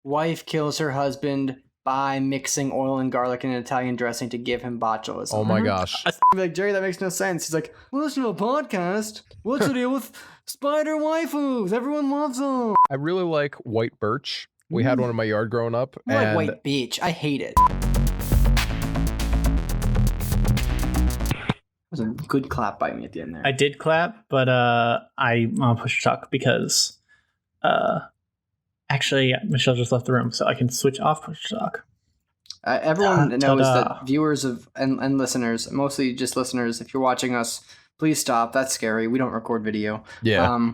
Wife kills her husband by mixing oil and garlic in an Italian dressing to give him botulism. Oh my gosh. I'd be like, Jerry, that makes no sense. He's like, well, listen to a podcast. What's the deal with spider waifus? Everyone loves them. I really like white birch. We had one in my yard growing up. I like white beech. I hate it. That was a good clap by me at the end there. I did clap, but I want to push talk because actually Michelle just left the room, so I can switch off push talk. Everyone knows that viewers and listeners, mostly just listeners, if you're watching us, please stop. That's scary. We don't record video. Yeah.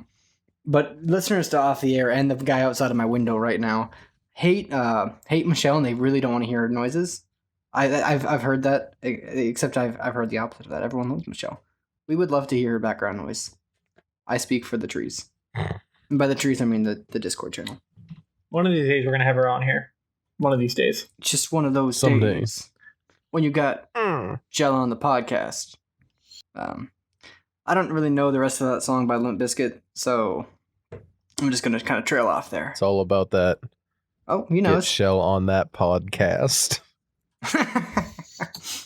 But listeners to Off the Air and the guy outside of my window right now hate Michelle, and they really don't want to hear noises. I've heard that, except I've heard the opposite of that. Everyone loves Michelle. We would love to hear her background noise. I speak for the trees. And by the trees, I mean the Discord channel. One of these days, we're going to have her on here. One of these days. Just one of those Someday. days. When you got Jell on the podcast. I don't really know the rest of that song by Limp Bizkit, so I'm just going to kind of trail off there. It's all about that. Oh, he knows. Get Shell on that podcast.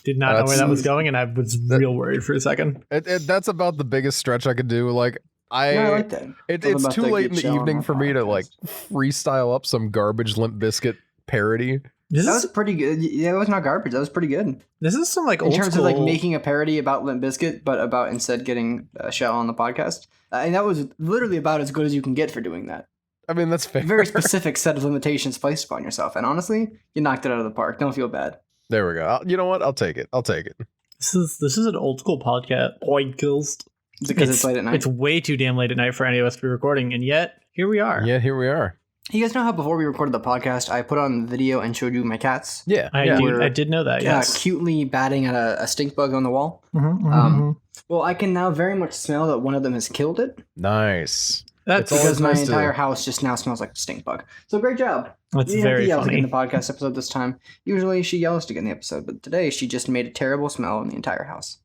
Did not know where that was going, and I was real worried for a second. That's about the biggest stretch I could do. Like, I like that. It's too late in the evening for me to like freestyle up some garbage Limp Bizkit parody. That was pretty good. Yeah, it was not garbage. That was pretty good. This is some like old in terms school... of like making a parody about Limp Bizkit, but about instead getting Shell on the podcast. And that was literally about as good as you can get for doing that. I mean, that's fair. Very specific set of limitations placed upon yourself. And honestly, you knocked it out of the park. Don't feel bad. There we go. You know what? I'll take it. This is an old school podcast. Because it's late at night. It's way too damn late at night for any of us to be recording, and yet here we are. Yeah, here we are. You guys know how before we recorded the podcast, I put on the video and showed you my cats? Yeah. I did know that, yes. Cutely batting at a stink bug on the wall. Well, I can now very much smell that one of them has killed it. Nice. That's because my entire house just now smells like stink bug. So great job. That's very funny. In the podcast episode this time. Usually she yells to get in the episode, but today she just made a terrible smell in the entire house.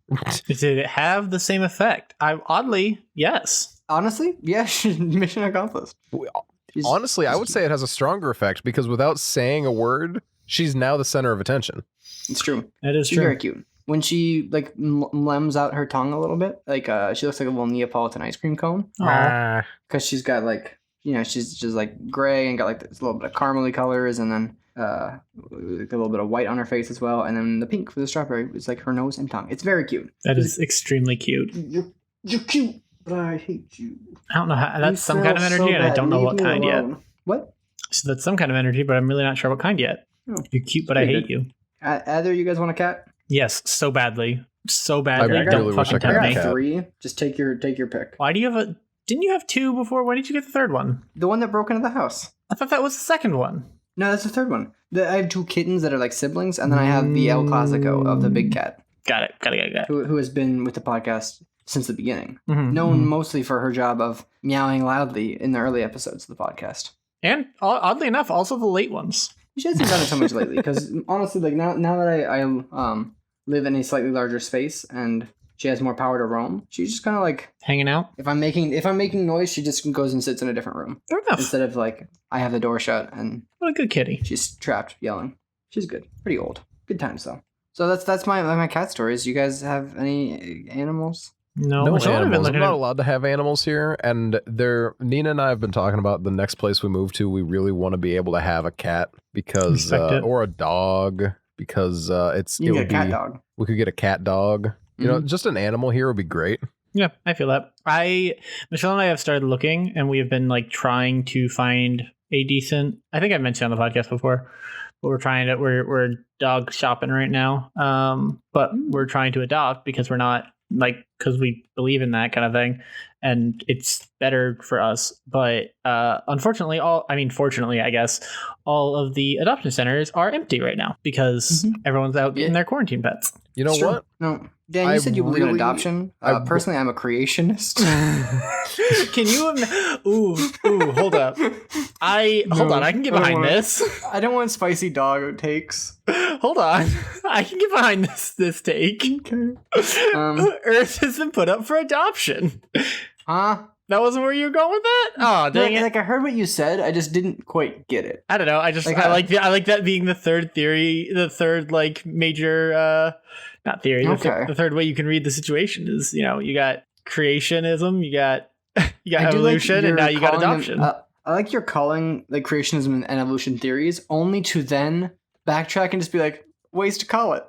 Did it have the same effect? Oddly, yes. Honestly, yeah, mission accomplished. Honestly, I would say it has a stronger effect because without saying a word, she's now the center of attention. It's true. That is She's true. very cute. When she like lems out her tongue a little bit, like she looks like a little Neapolitan ice cream cone. Because she's got like, she's just like gray and got like this little bit of caramely colors, and then like a little bit of white on her face as well, and then the pink for the strawberry is like her nose and tongue. It's very cute. That is extremely cute. You're cute, but I hate you. I don't know how. That's some kind of energy, and I don't know what kind yet. What? So that's some kind of energy, but I'm really not sure what kind yet. Oh. You're cute, but I hate you. Either you guys want a cat? Yes, so badly. So badly. I really wish I could have a cat. 3. Just take your pick. Why do you have didn't you have 2 before? Why did you get the third one? The one that broke into the house. I thought that was the second one. No, that's the third one. I have 2 kittens that are like siblings, and then I have the El Clasico of the big cat. Got it. Who has been with the podcast since the beginning. Known mostly for her job of meowing loudly in the early episodes of the podcast. And oddly enough, also the late ones. She hasn't done it so much lately, because honestly, like now that I live in a slightly larger space and she has more power to roam, she's just kind of like hanging out. If I'm making noise, she just goes and sits in a different room. Fair enough. Instead of like I have the door shut and what a good kitty. She's trapped yelling. She's good. Pretty old. Good times though. So that's my cat stories. You guys have any animals? No animals. I'm not allowed to have animals here, and Nina and I have been talking about the next place we move to. We really want to be able to have a cat because or a dog because you get a cat dog. We could get a cat dog. You know, just an animal here would be great. Yeah, I feel that. Michelle and I have started looking, and we have been like trying to find a decent. I think I mentioned on the podcast before, but we're dog shopping right now. But we're trying to adopt because we're not. Because we believe in that kind of thing, and it's better for us. But unfortunately, fortunately, I guess, all of the adoption centers are empty right now because everyone's out getting their quarantine pets. You know what? No, Dan, you said you believe in adoption. Personally, I'm a creationist. Can you? Hold up. Hold on. I can get behind this. I don't want spicy dog takes. Hold on. I can get behind this take. Okay. Earth has been put up for adoption. Huh? That wasn't where you were going with that? Oh, dang it. Like I heard what you said, I just didn't quite get it. I don't know. I like that being the third theory, the third like major not theory, the third way you can read the situation is, you got creationism, you got evolution, and now you got adoption. I like you're calling like creationism and evolution theories only to then backtrack and just be like, ways to call it.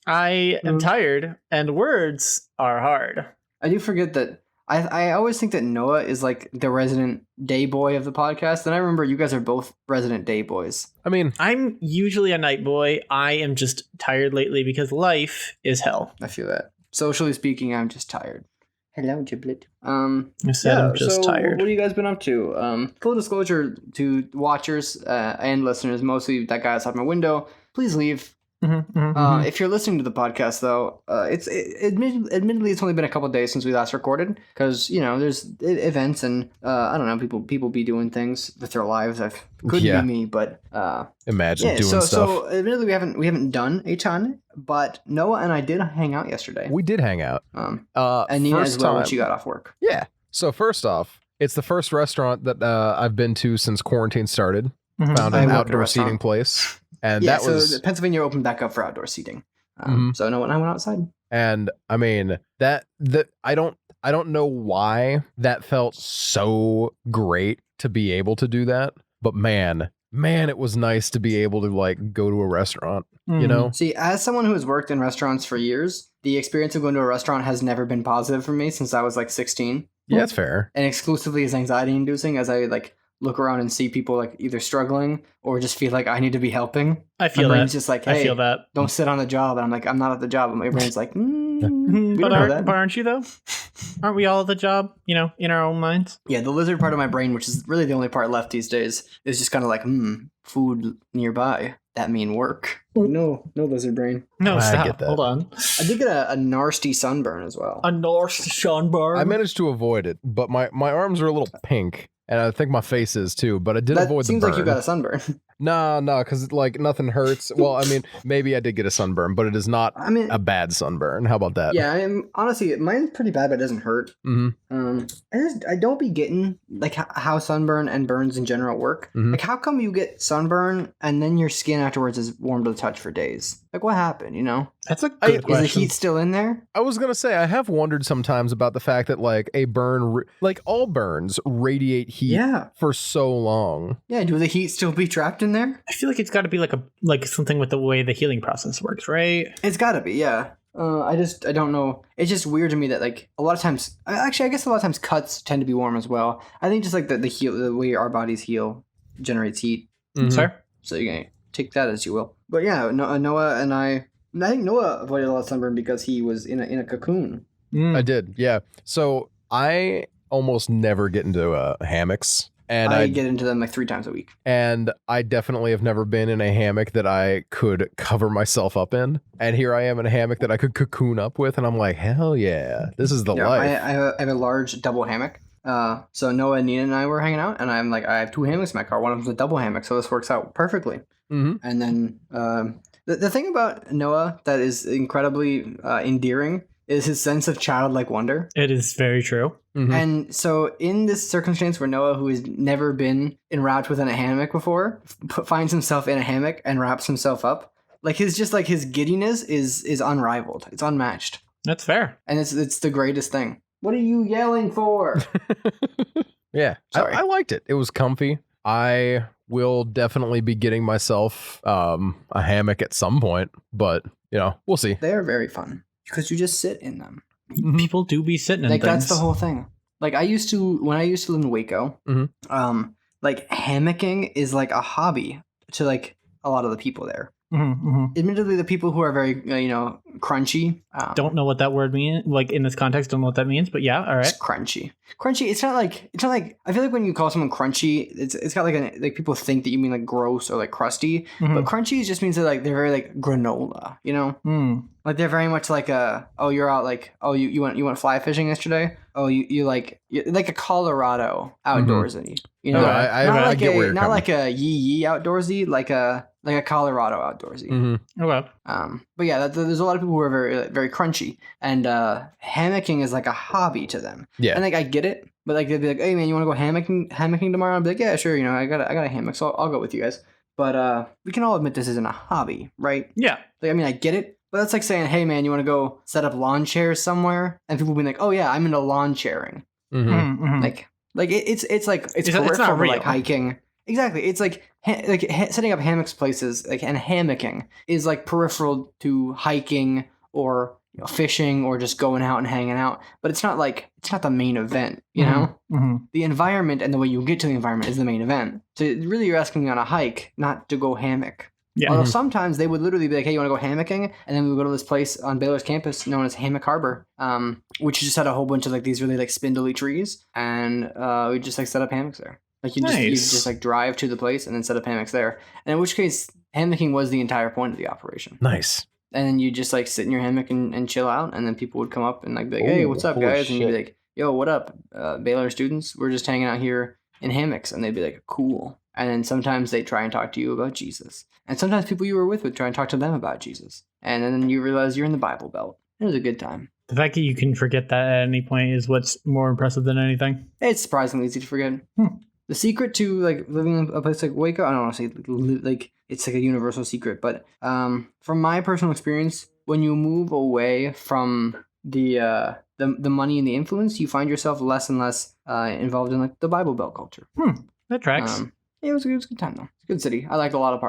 I am tired and words are hard. I do forget that I always think that Noah is like the resident day boy of the podcast, and I remember you guys are both resident day boys. I mean, I'm usually a night boy. I am just tired lately because life is hell. I feel that. Socially speaking, I'm just tired. Hello, Giblet. I'm just tired. What have you guys been up to? Full disclosure to watchers and listeners, mostly that guy outside my window. Please leave. If you're listening to the podcast, though, admittedly it's only been a couple of days since we last recorded because there's events and I don't know, people be doing things with their lives. Couldn't be me, but imagine doing stuff. So admittedly we haven't done a ton, but Noah and I did hang out yesterday. We did hang out. And Nina as well when she got off work. Yeah. So first off, it's the first restaurant that I've been to since quarantine started. Found an outdoor seating place. And that was Pennsylvania opened back up for outdoor seating. So Noah and I went outside. And I mean that I don't know why that felt so great to be able to do that, but man, it was nice to be able to like go to a restaurant, See, as someone who has worked in restaurants for years, the experience of going to a restaurant has never been positive for me since I was like 16. Yeah, that's fair. And exclusively is anxiety inducing as I like look around and see people like either struggling or just feel like I need to be helping. I feel my that. brain's just like, hey, I feel that. Don't sit on the job. And I'm like, I'm not at the job. And my brain's like, but aren't you though? Aren't we all at the job, in our own minds? Yeah, the lizard part of my brain, which is really the only part left these days, is just kind of like, food nearby. That mean work. No lizard brain. No, stop. I get that. Hold on. I did get a nasty sunburn as well. A nasty sunburn? I managed to avoid it, but my arms are a little pink. And I think my face is too, but I did avoid the burn. Seems like you got a sunburn. No, because like nothing hurts. Well, I mean, maybe I did get a sunburn, but it is not a bad sunburn. How about that? Yeah, honestly, mine's pretty bad, but it doesn't hurt. I don't be getting like how sunburn and burns in general work. Like, how come you get sunburn and then your skin afterwards is warm to the touch for days? Like, what happened? That's a good question. Is the heat still in there? I was gonna say I have wondered sometimes about the fact that like a burn, like all burns, radiate heat for so long. Yeah, do the heat still be trapped in there? I feel like it's got to be like something with the way the healing process works, right? It's got to be, yeah. I don't know. It's just weird to me that like a lot of times, actually, I guess a lot of times cuts tend to be warm as well. I think just like the way our bodies heal generates heat. Sorry. So you can take that as you will. But yeah, Noah and I think Noah avoided a lot of sunburn because he was in a cocoon. I did, yeah. So I almost never get into hammocks. And I get into them like 3 times a week. And I definitely have never been in a hammock that I could cover myself up in. And here I am in a hammock that I could cocoon up with. And I'm like, hell yeah, this is the life. I have a large double hammock. So Noah, Nina, and I were hanging out. And I'm like, I have 2 hammocks in my car. One of them's a double hammock. So this works out perfectly. And then the thing about Noah that is incredibly endearing is his sense of childlike wonder. It is very true. And so in this circumstance where Noah, who has never been enwrapped within a hammock before, finds himself in a hammock and wraps himself up, like his giddiness is unrivaled. It's unmatched. That's fair. And it's the greatest thing. What are you yelling for? Yeah, I liked it. It was comfy. I will definitely be getting myself a hammock at some point, but we'll see. They are very fun because you just sit in them. People do be sitting in like things. That's the whole thing. Like when I used to live in Waco, like hammocking is like a hobby to like a lot of the people there. Admittedly, the people who are very crunchy don't know what that word means. Like in this context, don't know what that means. But yeah, all right. It's crunchy. It's not like I feel like when you call someone crunchy, it's got like people think that you mean like gross or like crusty. But crunchy just means that like they're very like granola. Like they're very much like you're out like you went fly fishing yesterday. You're like a Colorado outdoorsy. I get where you're not coming. Like a yee outdoorsy, like a Colorado outdoorsy. Okay. But But yeah, there's a lot of people who are very very crunchy, and hammocking is like a hobby to them. Yeah. And like I get it, but like they'd be like, "Hey man, you want to go hammocking tomorrow?" I'd be like, "Yeah, sure. You know, I got a hammock, so I'll go with you guys." But we can all admit this isn't a hobby, right? Yeah. Like I mean, I get it, but that's like saying, "Hey man, you want to go set up lawn chairs somewhere?" And people being like, "Oh yeah, I'm into lawn chairing." Mm-hmm. Mhm. Like it's like it's It's not peripheral to, real. like hiking. Exactly, it's like setting up hammocks places like and hammocking is like peripheral to hiking or fishing or just going out and hanging out. But it's not the main event, you know. Mhm. The environment and the way you get to the environment is the main event. So really, you're asking me on a hike, not to go hammock. Yeah. Although sometimes they would literally be like, "Hey, you want to go hammocking?" And then we would go to this place on Baylor's campus known as Hammock Harbor, which just had a whole bunch of like these really like spindly trees, and we just like set up hammocks there. Like you just like drive to the place and then set up hammocks there. And in which case, hammocking was the entire point of the operation. Nice. And then you just like sit in your hammock and chill out, and then people would come up and like be like, "Hey, what's up, holy guys?" And you'd be shit. like, "Yo, what up, Baylor students? We're just hanging out here in hammocks." And they'd be like, "Cool." And then sometimes they try and talk to you about Jesus. And sometimes people you were with would try and talk to them about Jesus. And then you realize you're in the Bible Belt. It was a good time. The fact that you can forget that at any point is what's more impressive than anything. It's surprisingly easy to forget. The secret to like living in a place like Waco, I don't want to say like it's like a universal secret, but from my personal experience, when you move away from the money and the influence, you find yourself less and less involved in like the Bible Belt culture. That tracks. It was a good time though. It's a good city. I liked a lot of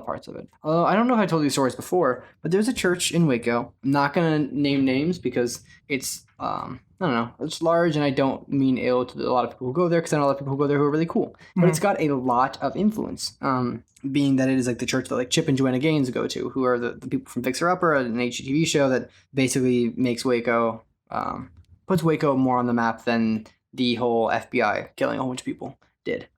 parts of it. Although I don't know if I told you stories before, but there's a church in Waco. I'm not gonna name names because it's I don't know. It's large, and I don't mean ill to a lot of people who go there because I know a lot of people who go there who are really cool. But it's got a lot of influence. Being that it is like the church that like Chip and Joanna Gaines go to, who are the people from Fixer Upper, an HGTV show that basically makes Waco puts Waco more on the map than the whole FBI killing a whole bunch of people did.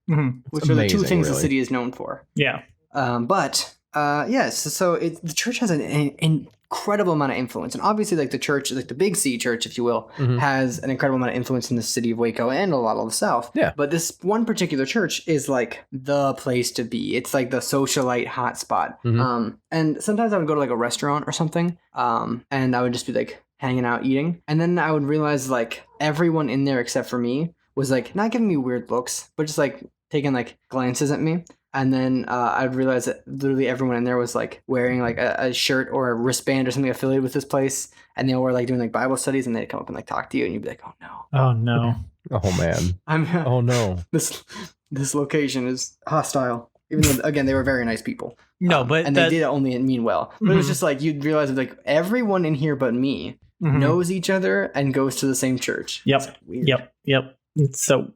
Which are the two things the city is known for. Yeah. Yes, so the church has an incredible amount of influence, and obviously, like the church, like the Big C church, if you will, has an incredible amount of influence in the city of Waco and a lot of the South. Yeah. But this one particular church is like the place to be. It's like the socialite hotspot. And sometimes I would go to like a restaurant or something, and I would just be like hanging out eating, and then I would realize like everyone in there except for me was like not giving me weird looks, but just like taking like glances at me. And then I'd realize that literally everyone in there was like wearing like a shirt or a wristband or something affiliated with this place, and they were like doing like Bible studies, and they'd come up and like talk to you, and you'd be like, "Oh no, Oh no. Oh man. Oh no. This location is hostile." Even though again they were very nice people. No, but and they did only mean well. But it was just like you'd realize that, like everyone in here but me knows each other and goes to the same church. Yep. It's weird. Yep. So.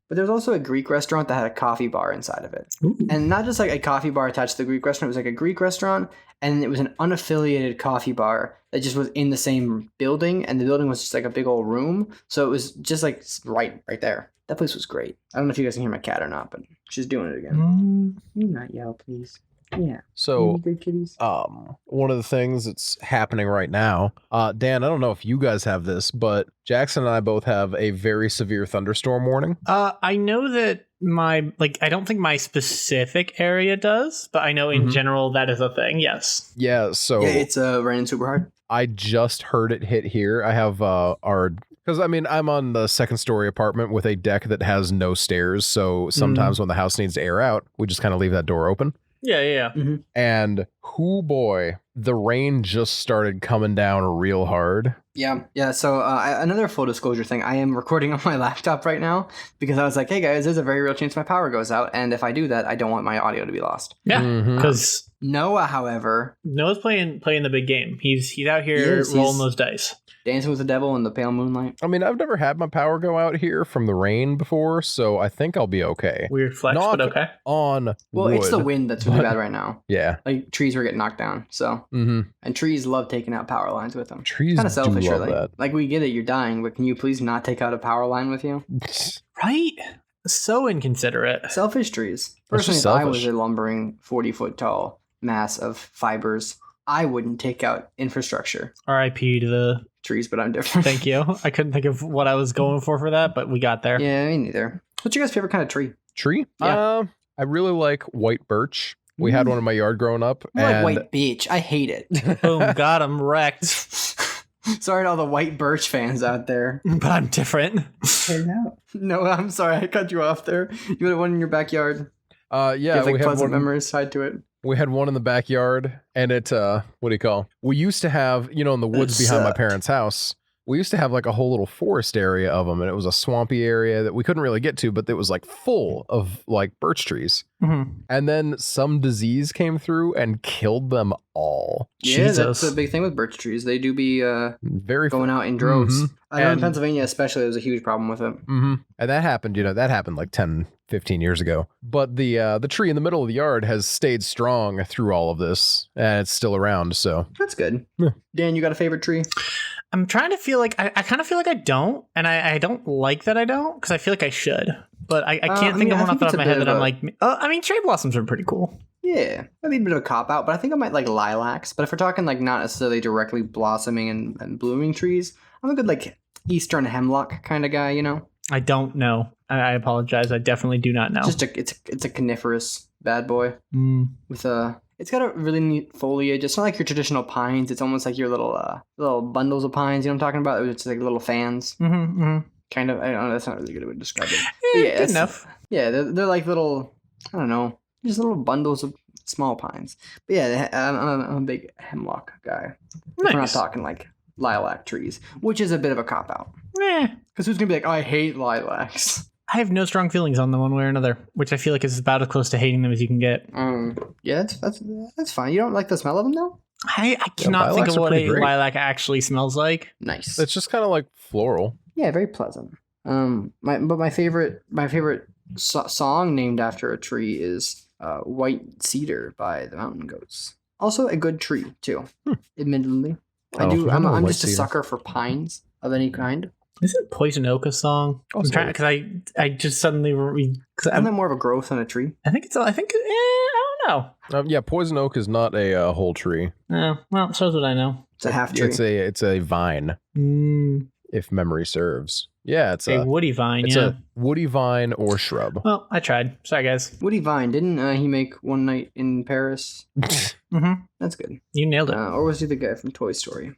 But there's also a Greek restaurant that had a coffee bar inside of it. Ooh. And not just like a coffee bar attached to the Greek restaurant. It was like a Greek restaurant, and it was an unaffiliated coffee bar that just was in the same building, and the building was just like a big old room. So it was just like right there. That place was great. I don't know if you guys can hear my cat or not, but she's doing it again. You not yell, please. Yeah. So, good kitties. one of the things that's happening right now, Dan, I don't know if you guys have this, but Jackson and I both have a very severe thunderstorm warning. I know that I don't think my specific area does, but I know in general that is a thing. Yes. Yeah. So yeah, it's raining super hard. I just heard it hit here. I have because I mean, I'm on the second story apartment with a deck that has no stairs. So sometimes when the house needs to air out, we just kind of leave that door open. Yeah. And boy, the rain just started coming down real hard. Yeah. So another full disclosure thing, I am recording on my laptop right now because I was like, hey guys, there's a very real chance my power goes out. And if I do that, I don't want my audio to be lost. Yeah. Because Noah, however, Noah's playing the big game. He's out here rolling those dice. Dancing with the devil in the pale moonlight. I mean, I've never had my power go out here from the rain before, so I think I'll be okay. Weird flex, but okay. On well, wood, it's the wind that's really bad right now. Yeah. Like trees were getting knocked down. So and trees love taking out power lines with them. Trees kind of selfish, do love really. that. Like we get it, you're dying, but can you please not take out a power line with you? Right? So inconsiderate. Selfish trees. That's Personally, just if I selfish. was a lumbering 40-foot tall mass of fibers, I wouldn't take out infrastructure. R.I.P. to the Trees, but I'm different. Thank you. I couldn't think of what I was going for that, but we got there. Yeah, me neither. What's your guys' favorite kind of tree? Tree? Yeah. I really like white birch. We had one in my yard growing up. I like And white beech. I hate it. Boom, got him wrecked. Sorry to all the white birch fans out there. But I'm different. No, I'm sorry. I cut you off there. You had one in your backyard. yeah, You have, like, we had pleasant one. memories tied to it. We had one in the backyard, and it, what do you call? We used to have, in the woods behind my sucked. parents' house, we used to have like a whole little forest area of them, and it was a swampy area that we couldn't really get to, but it was like full of like birch trees. Mm-hmm. And then some disease came through and killed them all. Yeah, that's Jesus. a big thing with birch trees. They do be Very going out in droves. Mhm. I know in And- Pennsylvania especially, there's a huge problem with it. Mm-hmm. And that happened like 10, 15 years ago. But the tree in the middle of the yard has stayed strong through all of this, and it's still around. So That's good. Yeah. Dan, you got a favorite tree? I'm trying to feel like I kind of feel like I don't, and I don't like that I don't, because I feel like I should, but I can't think of one off the top of my head that I'm like. I mean, cherry blossoms are pretty cool. Yeah, I mean, a bit of a cop out, but I think I might like lilacs. But if we're talking like not necessarily directly blossoming and blooming trees, I'm a good like eastern hemlock kind of guy. I don't know. I apologize. I definitely do not know. It's a coniferous bad boy Mm. with a. It's got a really neat foliage. It's not like your traditional pines. It's almost like your little bundles of pines. You know what I'm talking about? It's like little fans, Mm-hmm, mm-hmm. kind of. I don't know. That's not really a good way to describe it. Yeah, Yeah, good that's- enough. Yeah, they're like little. I don't know, just little bundles of small pines. But yeah, I'm a big hemlock guy. We're not Nice. talking like lilac trees, which is a bit of a cop out. Eh, Because who's gonna be like, oh, I hate lilacs? I have no strong feelings on them one way or another, which I feel like is about as close to hating them as you can get. Yeah, that's fine. You don't like the smell of them though? I cannot think lilacs of are what pretty a great. lilac actually smells like. Nice. it's just kind of like floral. Yeah, very pleasant. My favorite song named after a tree is "White Cedar" by the Mountain Goats. Also a good tree too. Admittedly, Oh, I know I'm White just a Cedar. sucker for pines of any kind. Isn't Poison Oak a song? Oh, I'm trying sorry. because I just suddenly because Isn't that more of a growth than a tree? I think I don't know. Yeah, poison oak is not a whole tree. Oh, well, shows what I know. It's a half tree. It's a vine, Mm, if memory serves. Yeah, it's a a woody vine, it's yeah. a woody vine or shrub. Well, I tried. Sorry, guys. Woody Vine, didn't he make One Night in Paris? Mm-hmm. That's good. You nailed it. Or was he the guy from Toy Story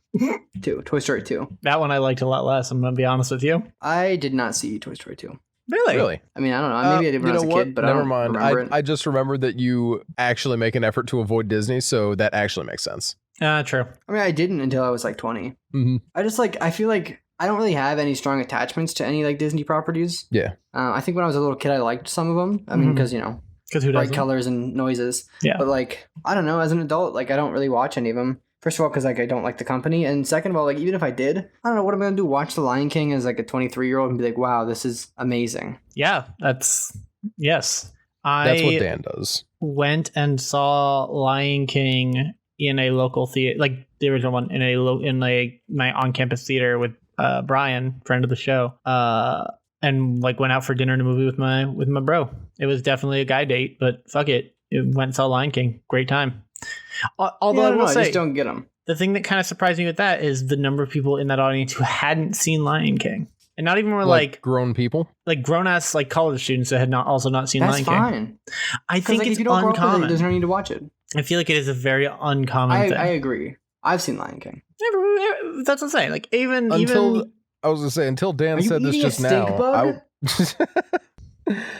2? Toy Story 2. That one I liked a lot less. I'm gonna be honest with you. I did not see Toy Story 2. Really? I mean, I don't know. Maybe I did when I was a kid, but Never I don't mind. remember it. I just remembered that you actually make an effort to avoid Disney, so that actually makes sense. True. I mean, I didn't until I was like 20. Mm-hmm. I feel like I don't really have any strong attachments to any like Disney properties. Yeah. I think when I was a little kid, I liked some of them. I mean, Mhm. because, Because who bright doesn't? colors and noises. Yeah. But like, I don't know, as an adult, like I don't really watch any of them. First of all, because like I don't like the company, and second of all, like even if I did, I don't know what I'm gonna do. Watch The Lion King as like a 23-year-old and be like, wow, this is amazing. Yeah, yes. That's what I Dan does. went and saw Lion King in a local theater, like the original one, in my on-campus theater with Brian, friend of the show, and like went out for dinner and a movie with my bro. It was definitely a guy date, but fuck it, went and saw Lion King. Great time. Although Yeah, I will I say, just don't get them. the thing that kind of surprised me with that is the number of people in that audience who hadn't seen Lion King, and not even were like grown people. grown ass like college students that had not seen That's Lion King. fine. I think Like, it's if you don't grow up with it, uncommon. there's no need to watch it. I feel like it is a very uncommon I thing. agree. I've seen Lion King. That's what I'm saying. Like even I was gonna say until Dan Are you said this eating a just stink now. bug?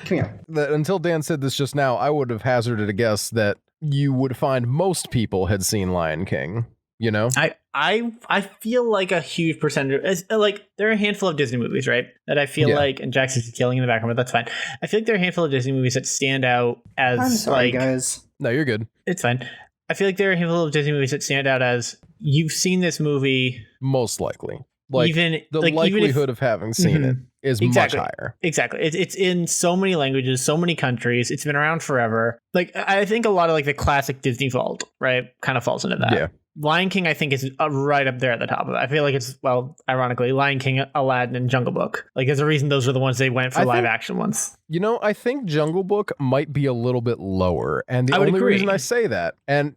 Come here. Until Dan said this just now, I would have hazarded a guess that you would find most people had seen Lion King. You know, I feel like a huge percentage. Like there are a handful of Disney movies, right? That I feel Yeah. like, and Jackson's killing in the background, but that's fine. I feel like there are a handful of Disney movies that stand out as I'm sorry, like guys. no, you're good. it's fine. I feel like there are a handful of Disney movies that stand out as you've seen this movie. Most likely, like even the like, even if- likelihood of having seen it Mhm. is Exactly. much higher. Exactly. It's in so many languages, so many countries. It's been around forever. Like I think a lot of like the classic Disney vault, right, kind of falls into that. Yeah. Lion King, I think, is right up there at the top of it. I feel like it's, well, ironically, Lion King, Aladdin, and Jungle Book. Like, there's a reason those are the ones they went for I live think- action ones. You know, I think Jungle Book might be a little bit lower, and the I would only agree. reason I say that, and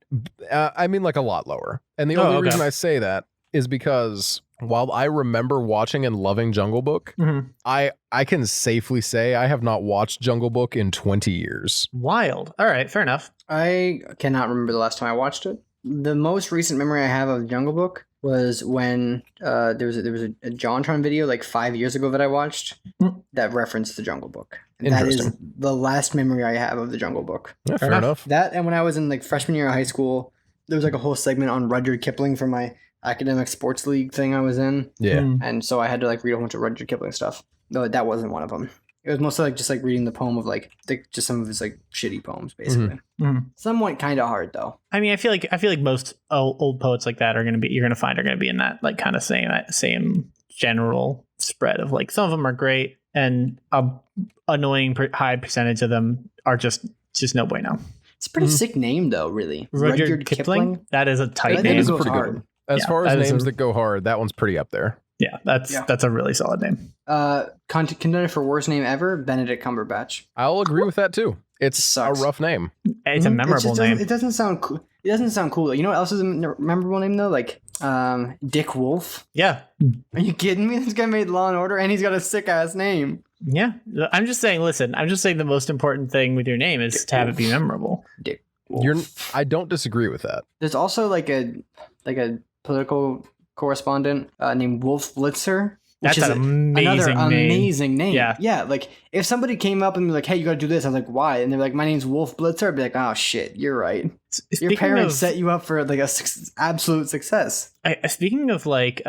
I mean like a lot lower, and the Oh, only okay. reason I say that is because while I remember watching and loving Jungle Book, I can safely say I have not watched Jungle Book in 20 years. Wild. All right, fair enough. I cannot remember the last time I watched it. The most recent memory I have of Jungle Book was when there was a JonTron video like 5 years ago that I watched that referenced the Jungle Book. And that is the last memory I have of the Jungle Book. Yeah, fair enough. That, and when I was in like freshman year of high school, there was like a whole segment on Rudyard Kipling for my academic sports league thing I was in. Yeah. And so I had to like read a bunch of Rudyard Kipling stuff. No, that wasn't one of them. It was mostly like just like reading the poem of like just some of his like shitty poems, basically. Somewhat kind of hard though. I mean, I feel like most old poets like that are gonna be in that like kind of same general spread of like some of them are great and a annoying high percentage of them are just no bueno. It's a pretty sick name though, really. Rudyard Kipling. That is a tight name. It is a pretty good one. As far as names that go hard, that one's pretty up there. Yeah, that's a really solid name. Contender for worst name ever, Benedict Cumberbatch. I'll agree with that too. It's a rough name. It's a memorable name. It doesn't sound cool. It doesn't sound cool. You know what else is a memorable name though? Like Dick Wolf. Yeah. Are you kidding me? This guy made Law and Order, and he's got a sick ass name. Yeah, I'm just saying. Listen, I'm just saying the most important thing with your name is to have it be memorable. Dick Wolf. I don't disagree with that. There's also like a political correspondent named Wolf Blitzer. That's an amazing name. Yeah. Like if somebody came up and be like, "Hey, you got to do this," I was like, "Why?" And they're like, "My name's Wolf Blitzer." I'd be like, "Oh shit, you're right. Your parents set you up for like absolute success." Speaking of like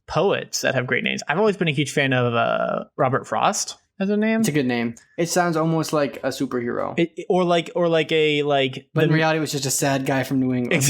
poets that have great names, I've always been a huge fan of Robert Frost as a name. It's a good name. It sounds almost like a superhero, but in reality, it was just a sad guy from New England.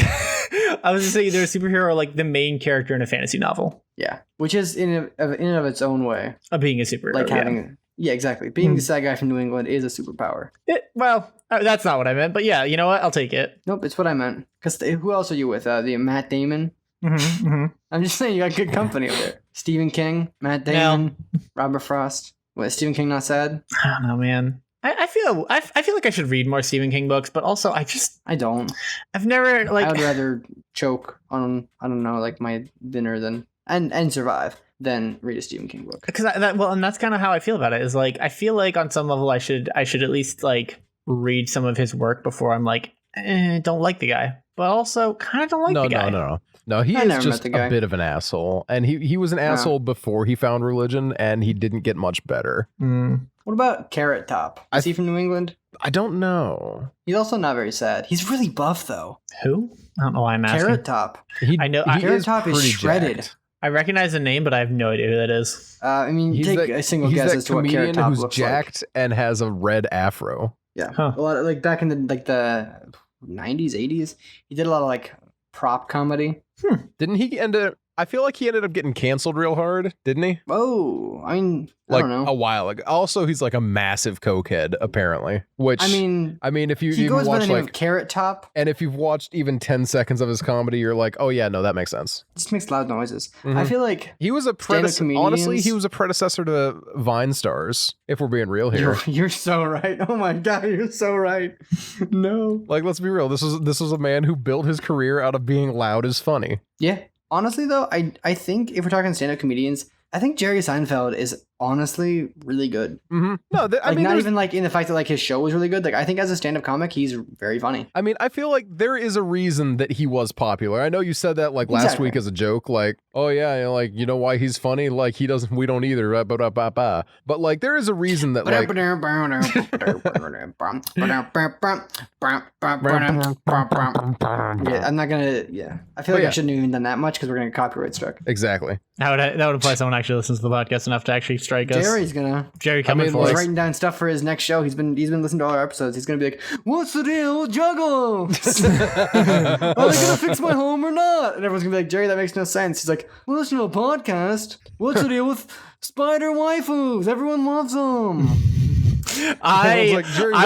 I was gonna say they're a superhero, like the main character in a fantasy novel. Yeah, which is in and of its own way of being a superhero. Like having, exactly. Being the sad guy from New England is a superpower. That's not what I meant, but yeah, you know what? I'll take it. Nope, it's what I meant. Because who else are you with? The Matt Damon. I'm just saying you got good company over there. Stephen King, Matt Damon, Robert Frost. What, is Stephen King not sad? I don't know, man. I feel like I should read more Stephen King books, but also I don't. I've never like. I would rather choke on like my dinner than and survive than read a Stephen King book. Because and that's kind of how I feel about it. Is like I feel like on some level I should at least like read some of his work before I'm like don't like the guy, but also kind of don't like the guy. No, he is just a bit of an asshole, and he was an asshole before he found religion, and he didn't get much better. What about Carrot Top? Is he from New England? I don't know. He's also not very sad. He's really buff though. Who? I don't know why I'm asking. Carrot Top. I know Carrot Top is shredded. Jacked. I recognize the name, but I have no idea who that is. I mean, take a single guess as to what Carrot Top looks like. He's jacked and has a red afro. Yeah, a lot of, like back in the 90s, 80s, he did a lot of like prop comedy. Didn't he end up? I feel like he ended up getting canceled real hard, didn't he? Oh, I mean, like I don't know. A while ago. Also, he's like a massive cokehead, apparently. Which I mean, if you he even goes by watch the name like of Carrot Top, and if you've watched even 10 seconds of his comedy, you're like, oh yeah, no, that makes sense. Just makes loud noises. I feel like he was a predecessor. Honestly, he was a predecessor to Vine Stars. If we're being real here, you're so right. Oh my god, you're so right. No, like let's be real. This was a man who built his career out of being loud as funny. Yeah. Honestly, though, I think if we're talking stand-up comedians, I think Jerry Seinfeld is honestly really good. No, I mean, not even like in the fact that like his show was really good. Like I think as a stand-up comic, he's very funny. I mean, I feel like there is a reason that he was popular. I know you said that like last week as a joke, like, oh yeah, like you know why he's funny? Like he doesn't, we don't either. But like there is a reason that like. Yeah, I'm not gonna. Yeah, I feel like I shouldn't have even done that much because we're gonna get copyright struck. Exactly. That would imply someone actually listens to the podcast enough to actually strike us. Jerry coming for us. He's writing down stuff for his next show. He's been listening to all our episodes. He's gonna be like, "What's the deal with Juggles? Are they gonna fix my home or not?" And everyone's gonna be like, "Jerry, that makes no sense." He's like, "Well, listen to a podcast. What's the deal with spider waifus? Everyone loves them." I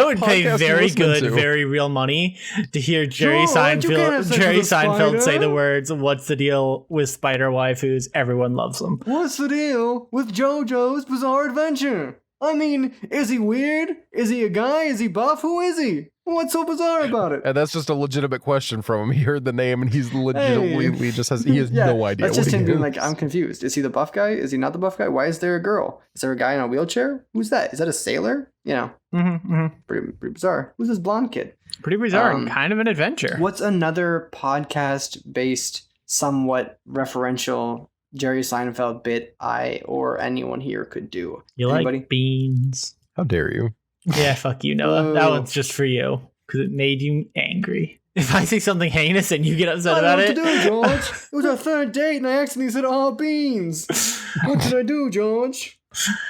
would pay very good, very real money to hear Jerry Seinfeld say the words, "What's the deal with spider waifus? Everyone loves them." What's the deal with JoJo's Bizarre Adventure? I mean, is he weird? Is he a guy? Is he buff? Who is he? What's so bizarre about it? And that's just a legitimate question from him. He heard the name and he's legitimately he has no idea. That's just what him he being is. like, I'm confused. Is he the buff guy? Is he not the buff guy? Why is there a girl? Is there a guy in a wheelchair? Who's that? Is that a sailor? You know, pretty bizarre. Who's this blonde kid? Pretty bizarre and kind of an adventure. What's another podcast-based, somewhat referential Jerry Seinfeld bit I or anyone here could do? You Anybody? like beans? How dare you? Yeah, fuck you, Noah. That one's just for you because it made you angry. If I say something heinous and you get upset about it, What did I do, George? It was our third date, and I accidentally said, "Oh, beans." What did I do, George?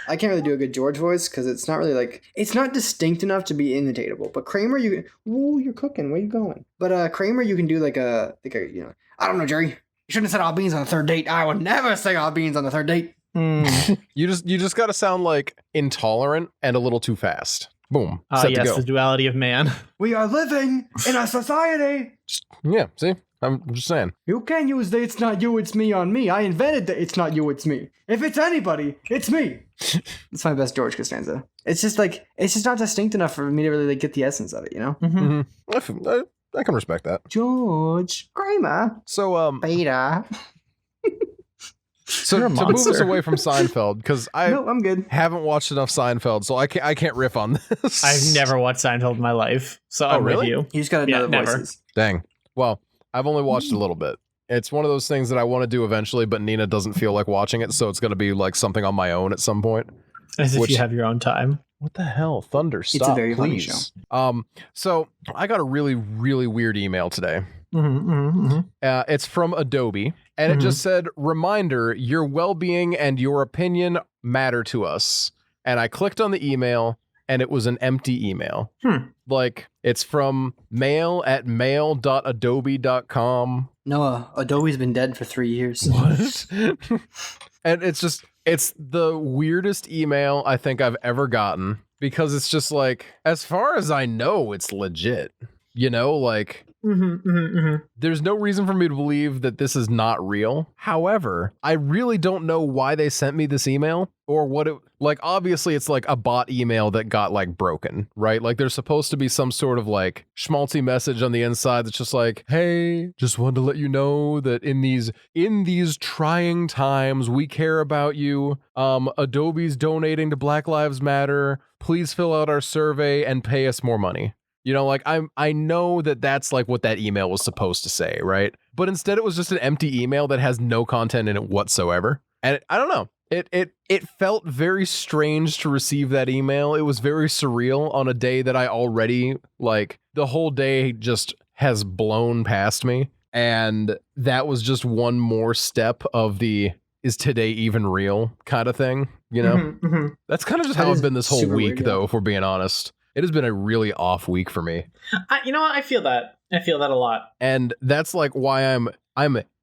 I can't really do a good George voice because it's not really like it's not distinct enough to be imitatable. But Kramer, you can. Ooh, you're cooking. Where you going? But Kramer, you can do like a I don't know, Jerry. You shouldn't have said all beans on the third date. I would never say all beans on the third date. You just got to sound like intolerant and a little too fast. Boom. Set to yes, go. the duality of man. We are living in a society. Yeah, see? I'm just saying. You can use the "it's not you, it's me" on me. I invented the "it's not you, it's me." If it's anybody, it's me. It's my best George Costanza. It's just not distinct enough for me to really like get the essence of it, you know? Mm-hmm. I can respect that. George Kramer. So, Beta. So You're a to move us monster. away from Seinfeld, because I No, I'm good. haven't watched enough Seinfeld, so I can't riff on this. I've never watched Seinfeld in my life, so I'm with really? you. You just gotta know Yeah, the never. voices. Dang. Well, I've only watched a little bit. It's one of those things that I want to do eventually, but Nina doesn't feel like watching it, so it's going to be like something on my own at some point. As if Which- you have your own time. What the hell? Thunder, stop, a very funny please. So I got a really, really weird email today. It's from Adobe, and it just said, "Reminder, your well-being and your opinion matter to us." And I clicked on the email, and it was an empty email. Like, it's from mail@mail.adobe.com. Noah, Adobe's been dead for 3 years. What? And it's the weirdest email I think I've ever gotten, because it's just like, as far as I know, it's legit. You know, like, there's no reason for me to believe that this is not real. However, I really don't know why they sent me this email or what it, like, obviously it's like a bot email that got like broken, right? Like there's supposed to be some sort of like schmaltzy message on the inside that's just like, "Hey, just wanted to let you know that in these trying times, we care about you. Adobe's donating to Black Lives Matter. Please fill out our survey and pay us more money." You know, like I know that that's like what that email was supposed to say, right? But instead it was just an empty email that has no content in it whatsoever. And I don't know. It felt very strange to receive that email. It was very surreal on a day that I already, like, the whole day just has blown past me. And that was just one more step of the "is today even real" kind of thing, you know? That's kind of just That how is I've been this whole super week, weird, yeah. though, if we're being honest. It has been a really off week for me. You know what? I feel that. I feel that a lot. And that's like why I'm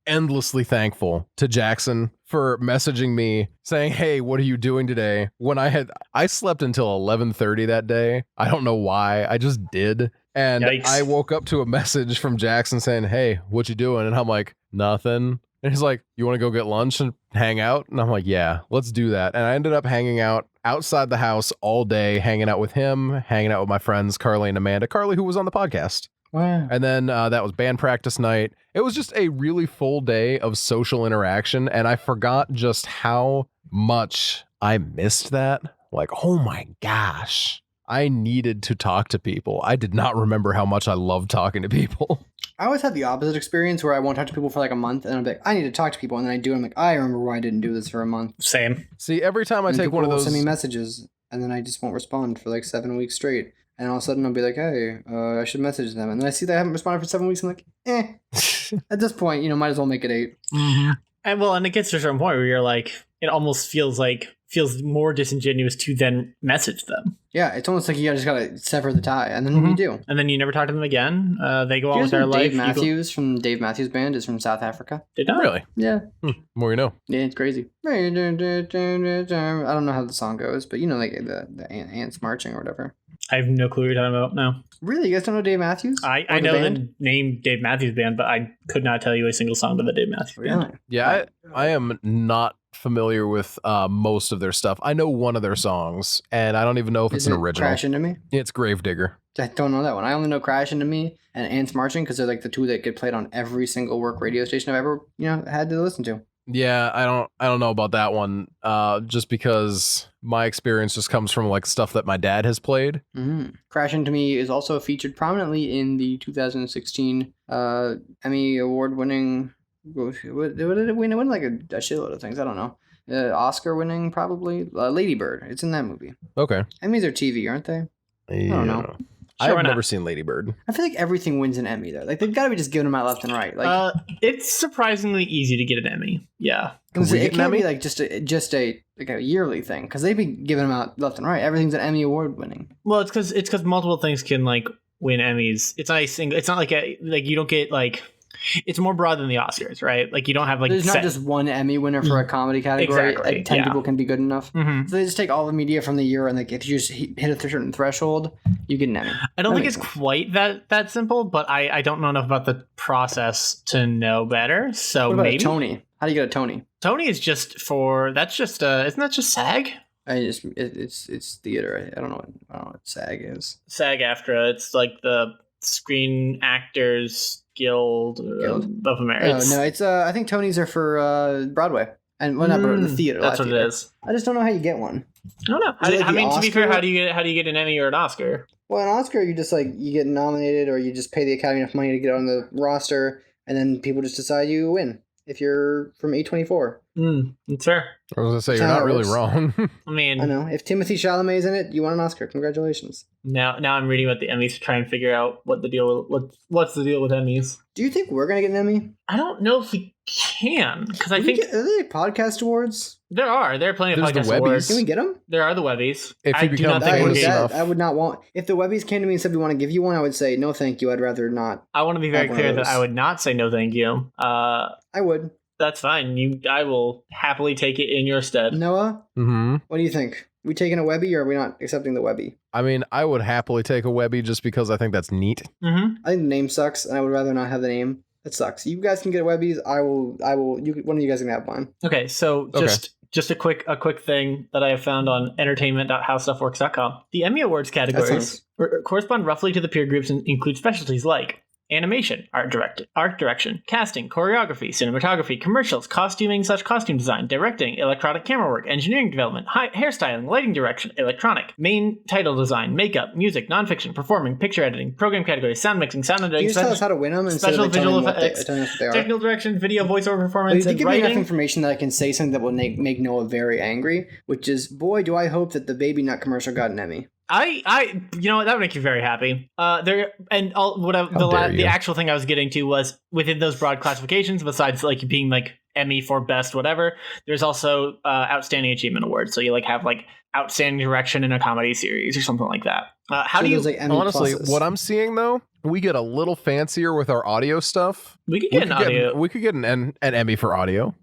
endlessly thankful to Jackson for messaging me saying, "Hey, what are you doing today?" When I slept until 11:30 that day. I don't know why. I just did. And Yikes. I woke up to a message from Jackson saying, "Hey, what you doing?" And I'm like, "Nothing." And he's like, "You want to go get lunch and hang out?" And I'm like, "Yeah, let's do that." And I ended up hanging out outside the house all day, hanging out with him, hanging out with my friends, Carly and Amanda. Carly, who was on the podcast. Wow. And then that was band practice night. It was just a really full day of social interaction. And I forgot just how much I missed that. Like, oh my gosh, I needed to talk to people. I did not remember how much I loved talking to people. I always had the opposite experience where I won't talk to people for like a month, and I'm like, I need to talk to people, and then I do. And I'm like, I remember why I didn't do this for a month. Same. See, every time I And take people one of will those, send me messages, and then I just won't respond for like 7 weeks straight. And all of a sudden, I'll be like, hey, I should message them. And then I see they haven't responded for 7 weeks. I'm like, At this point, might as well make it 8. And it gets to a certain point where you're like, it almost feels more disingenuous to then message them. Yeah, it's almost like you just gotta sever the tie, and then what do you do? And then you never talk to them again. They go Do on you with guys their know life. Dave Matthews from Dave Matthews Band is from South Africa? Did not. really, Yeah. more you know. Yeah, it's crazy. I don't know how the song goes, but like the ants marching or whatever. I have no clue what you're talking about. No. Really? You guys don't know Dave Matthews? I Or know band? the name Dave Matthews Band, but I could not tell you a single song by the Dave Matthews Band. Really? Yeah, I am not familiar with most of their stuff. I know one of their songs, and I don't even know if it's Isn't an it original. Crash Into Me? It's Gravedigger. I don't know that one. I only know Crash Into Me and Ants Marching because they're like the two that get played on every single work radio station I've ever had to listen to. Yeah, I don't know about that one. Just because my experience just comes from like stuff that my dad has played. Crash Into Me is also featured prominently in the 2016 Emmy award-winning. What did it win? It won like a shitload of things. I don't know. Oscar-winning probably. Lady Bird. It's in that movie. Okay. Emmys are TV, aren't they? I don't know. I've never seen Lady Bird. I feel like everything wins an Emmy though. Like they've got to be just giving them out left and right. Like it's surprisingly easy to get an Emmy. Yeah, it can't be like just a yearly thing because they've been giving them out left and right. Everything's an Emmy award winning. Well, it's because multiple things can like win Emmys. It's not a single. It's not like you don't get like. It's more broad than the Oscars, right? Like you don't have like there's not just one Emmy winner for a comedy category. Exactly. Like 10 people can be good enough. Mm-hmm. So they just take all the media from the year and like if you just hit a certain threshold, you get an Emmy. I don't think it's quite that simple, but I don't know enough about the process to know better. So what about maybe a Tony? How do you get a Tony? Tony is just isn't that just SAG? It's theater. I don't know what SAG is. SAG-AFTRA. It's like the Screen Actors Guild of America. No, it's I think Tonys are for Broadway and not the theater. That's what theater. it is. I just don't know how you get one. I don't know. To be fair, how do you get an Emmy or an Oscar? Well, an Oscar, you just you get nominated, or you just pay the Academy enough money to get on the roster, and then people just decide you win if you're from A24. That's fair. I was gonna say you're not really wrong. I mean, I know if Timothée Chalamet's in it, you won an Oscar. Congratulations. Now I'm reading about the Emmys to try and figure out what's the deal with Emmys. Do you think we're gonna get an Emmy? I don't know if we can because I think are there podcast awards? There are plenty of podcast the awards. Can we get them? There are the Webbies. If you become famous enough, I would not want. If the Webbies came to me and said we want to give you one, I would say no, thank you. I'd rather not. I want to be very clear that I would not say no, thank you. I would. That's fine. I will happily take it in your stead. Noah, what do you think? We taking a Webby or are we not accepting the Webby? I mean, I would happily take a Webby just because I think that's neat. I think the name sucks, and I would rather not have the name. It sucks. You guys can get Webbies. I will. One of you guys can have mine. Okay, so just a quick thing that I have found on entertainment.howstuffworks.com. The Emmy Awards categories correspond roughly to the peer groups and include specialties like animation, art direction, casting, choreography, cinematography, commercials, costuming/costume design, directing, electronic camera work, engineering development, hairstyling, lighting direction, electronic, main title design, makeup, music, nonfiction, performing, picture editing, program categories, sound mixing, sound editing. Can you just tell us how to win them instead special of visual effects, technical direction, video, voiceover performance, you and give writing. me enough information that I can say something that will make Noah very angry, which is, boy, do I hope that the Baby Nut commercial got an Emmy. You know what, that would make you very happy. The actual thing I was getting to was within those broad classifications, besides like being like Emmy for best whatever, there's also outstanding achievement awards. So you like have like outstanding direction in a comedy series or something like that. Honestly, what I'm seeing though, we get a little fancier with our audio stuff. We could get we could get an Emmy for audio.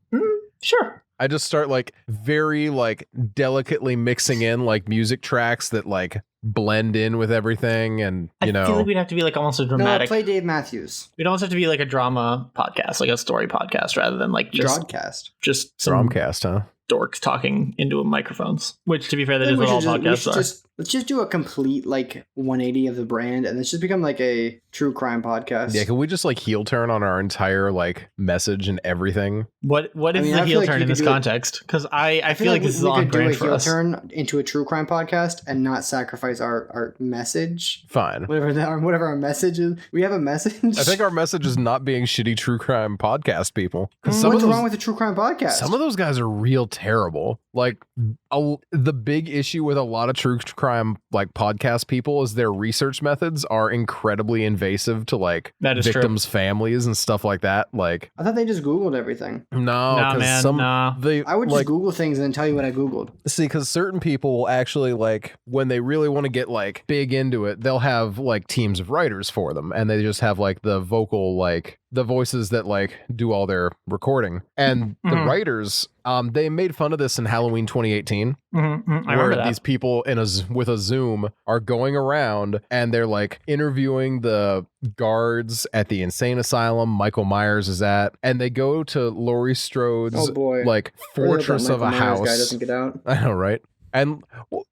Sure. I just start like very like delicately mixing in like music tracks that like blend in with everything, and I feel like we'd have to be like almost a dramatic. No, play Dave Matthews. We'd almost have to be like a drama podcast, like a story podcast, rather than like just broadcast. Just some Dromcast, huh? Dorks talking into microphones. Which, to be fair, that is what all podcasts are. Let's just do a complete like 180 of the brand, and let's just become like a true crime podcast. Yeah, can we just like heel turn on our entire like message and everything? What is the heel turn in this context? Because I feel like this is on brand for us. We could do a heel turn into a true crime podcast and not sacrifice our message. Fine. Whatever our message is. We have a message. I think our message is not being shitty true crime podcast people. What's wrong with the true crime podcast? Some of those guys are real terrible. Like the big issue with a lot of true crime like podcast people is their research methods are incredibly invasive to like victims' families and stuff like that. Like I thought they just Googled everything. No, man. I would just Google things and then tell you what I Googled. See, because certain people will actually like when they really want to get like big into it, they'll have like teams of writers for them, and they just have like the vocal like the voices that like do all their recording. And the writers, they made fun of this in Halloween 2018, where these people with a Zoom are going around and they're like interviewing the guards at the insane asylum Michael Myers is at, and they go to Laurie Strode's like fortress of a house. Guy doesn't get out. I know, right? And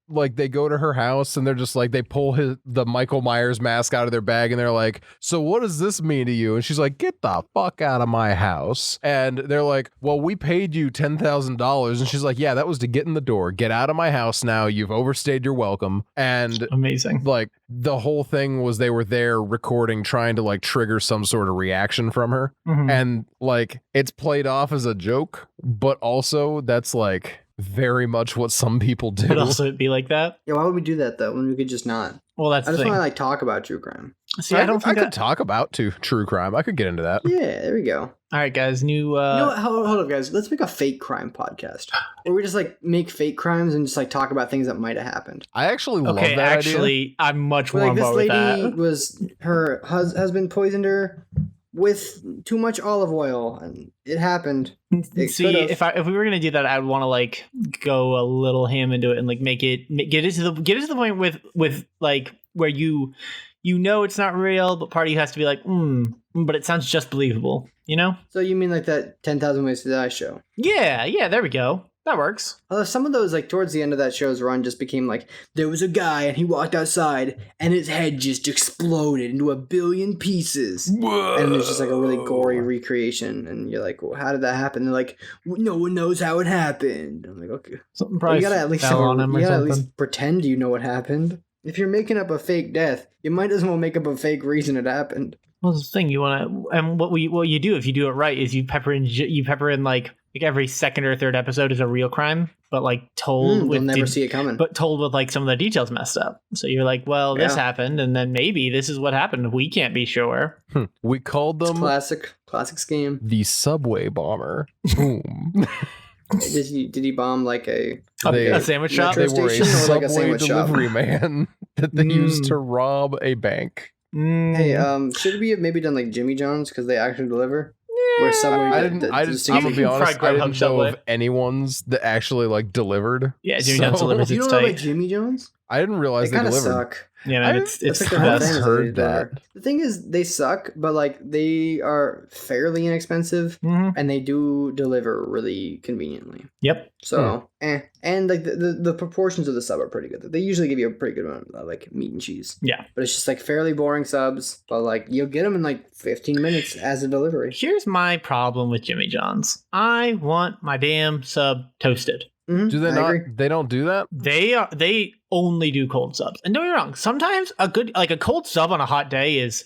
like they go to her house and they're just like, they pull the Michael Myers mask out of their bag and they're like, so what does this mean to you? And she's like, get the fuck out of my house. And they're like, well, we paid you $10,000. And she's like, yeah, that was to get in the door. Get out of my house now. You've overstayed your welcome. And amazing. Like the whole thing was they were there recording, trying to like trigger some sort of reaction from her. Mhm. And like it's played off as a joke, but also that's like very much what some people do. Would also it be like that? Yeah, why would we do that though when we could just not? Well, that's I the just thing. want to like talk about true crime. See, I don't think I could talk about true crime. I could get into that. Yeah, there we go. All right, guys. New. You know what? Hold up, guys. Let's make a fake crime podcast where we just like make fake crimes and just like talk about things that might have happened. I actually love Okay, that actually, idea. I'm much Where, more like on this board with lady that. was her husband poisoned her with too much olive oil, and it happened. It See, could've. if we were gonna do that, I'd want to like go a little ham into it and like get it to the point with like where you know it's not real, but part of you has to be like, but it sounds just believable, you know? So you mean like that 10,000 Ways to Die show? Yeah, there we go. That works. Although some of those, like towards the end of that show's run, just became like there was a guy and he walked outside and his head just exploded into a billion pieces. Whoa. And there's just like a really gory recreation, and you're like, well, how did that happen? They're like, no one knows how it happened. I'm like, okay, Something well, probably you gotta at least fell on him or you gotta at something. least pretend you know what happened. If you're making up a fake death, you might as well make up a fake reason it happened. Well, that's the thing you want to, and what you do if you do it right is you pepper in like every second or third episode is a real crime, but like told with They'll never see it coming. but told with like some of the details messed up. So you're like, well, this Yeah. happened, and then maybe this is what happened. We can't be sure. We called It's them classic scheme. the subway bomber. Boom. Did he bomb like a A sandwich shop. They Metro were a station or like a subway sandwich shop? delivery man that they used to rob a bank. Hey, should we have maybe done like Jimmy John's because they actually deliver? Where Subway I'm gonna be honest, I didn't know of anyone's that actually like delivered. Yeah, Jimmy John's delivers. You It's don't know about tight. Jimmy John's? I didn't realize They they kind of delivered. suck. Yeah, man, it's That's the like their whole best. thing is heard they deliver. that. The thing is, they suck, but like they are fairly inexpensive, Mhm. and they do deliver really conveniently. Yep. So, and like the proportions of the sub are pretty good. They usually give you a pretty good amount of like meat and cheese. Yeah. But it's just like fairly boring subs, but like you'll get them in like 15 minutes as a delivery. Here's my problem with Jimmy John's. I want my damn sub toasted. Mhm, Do they I not? agree. They don't do that. They only do cold subs. And don't get me wrong, sometimes a cold sub on a hot day is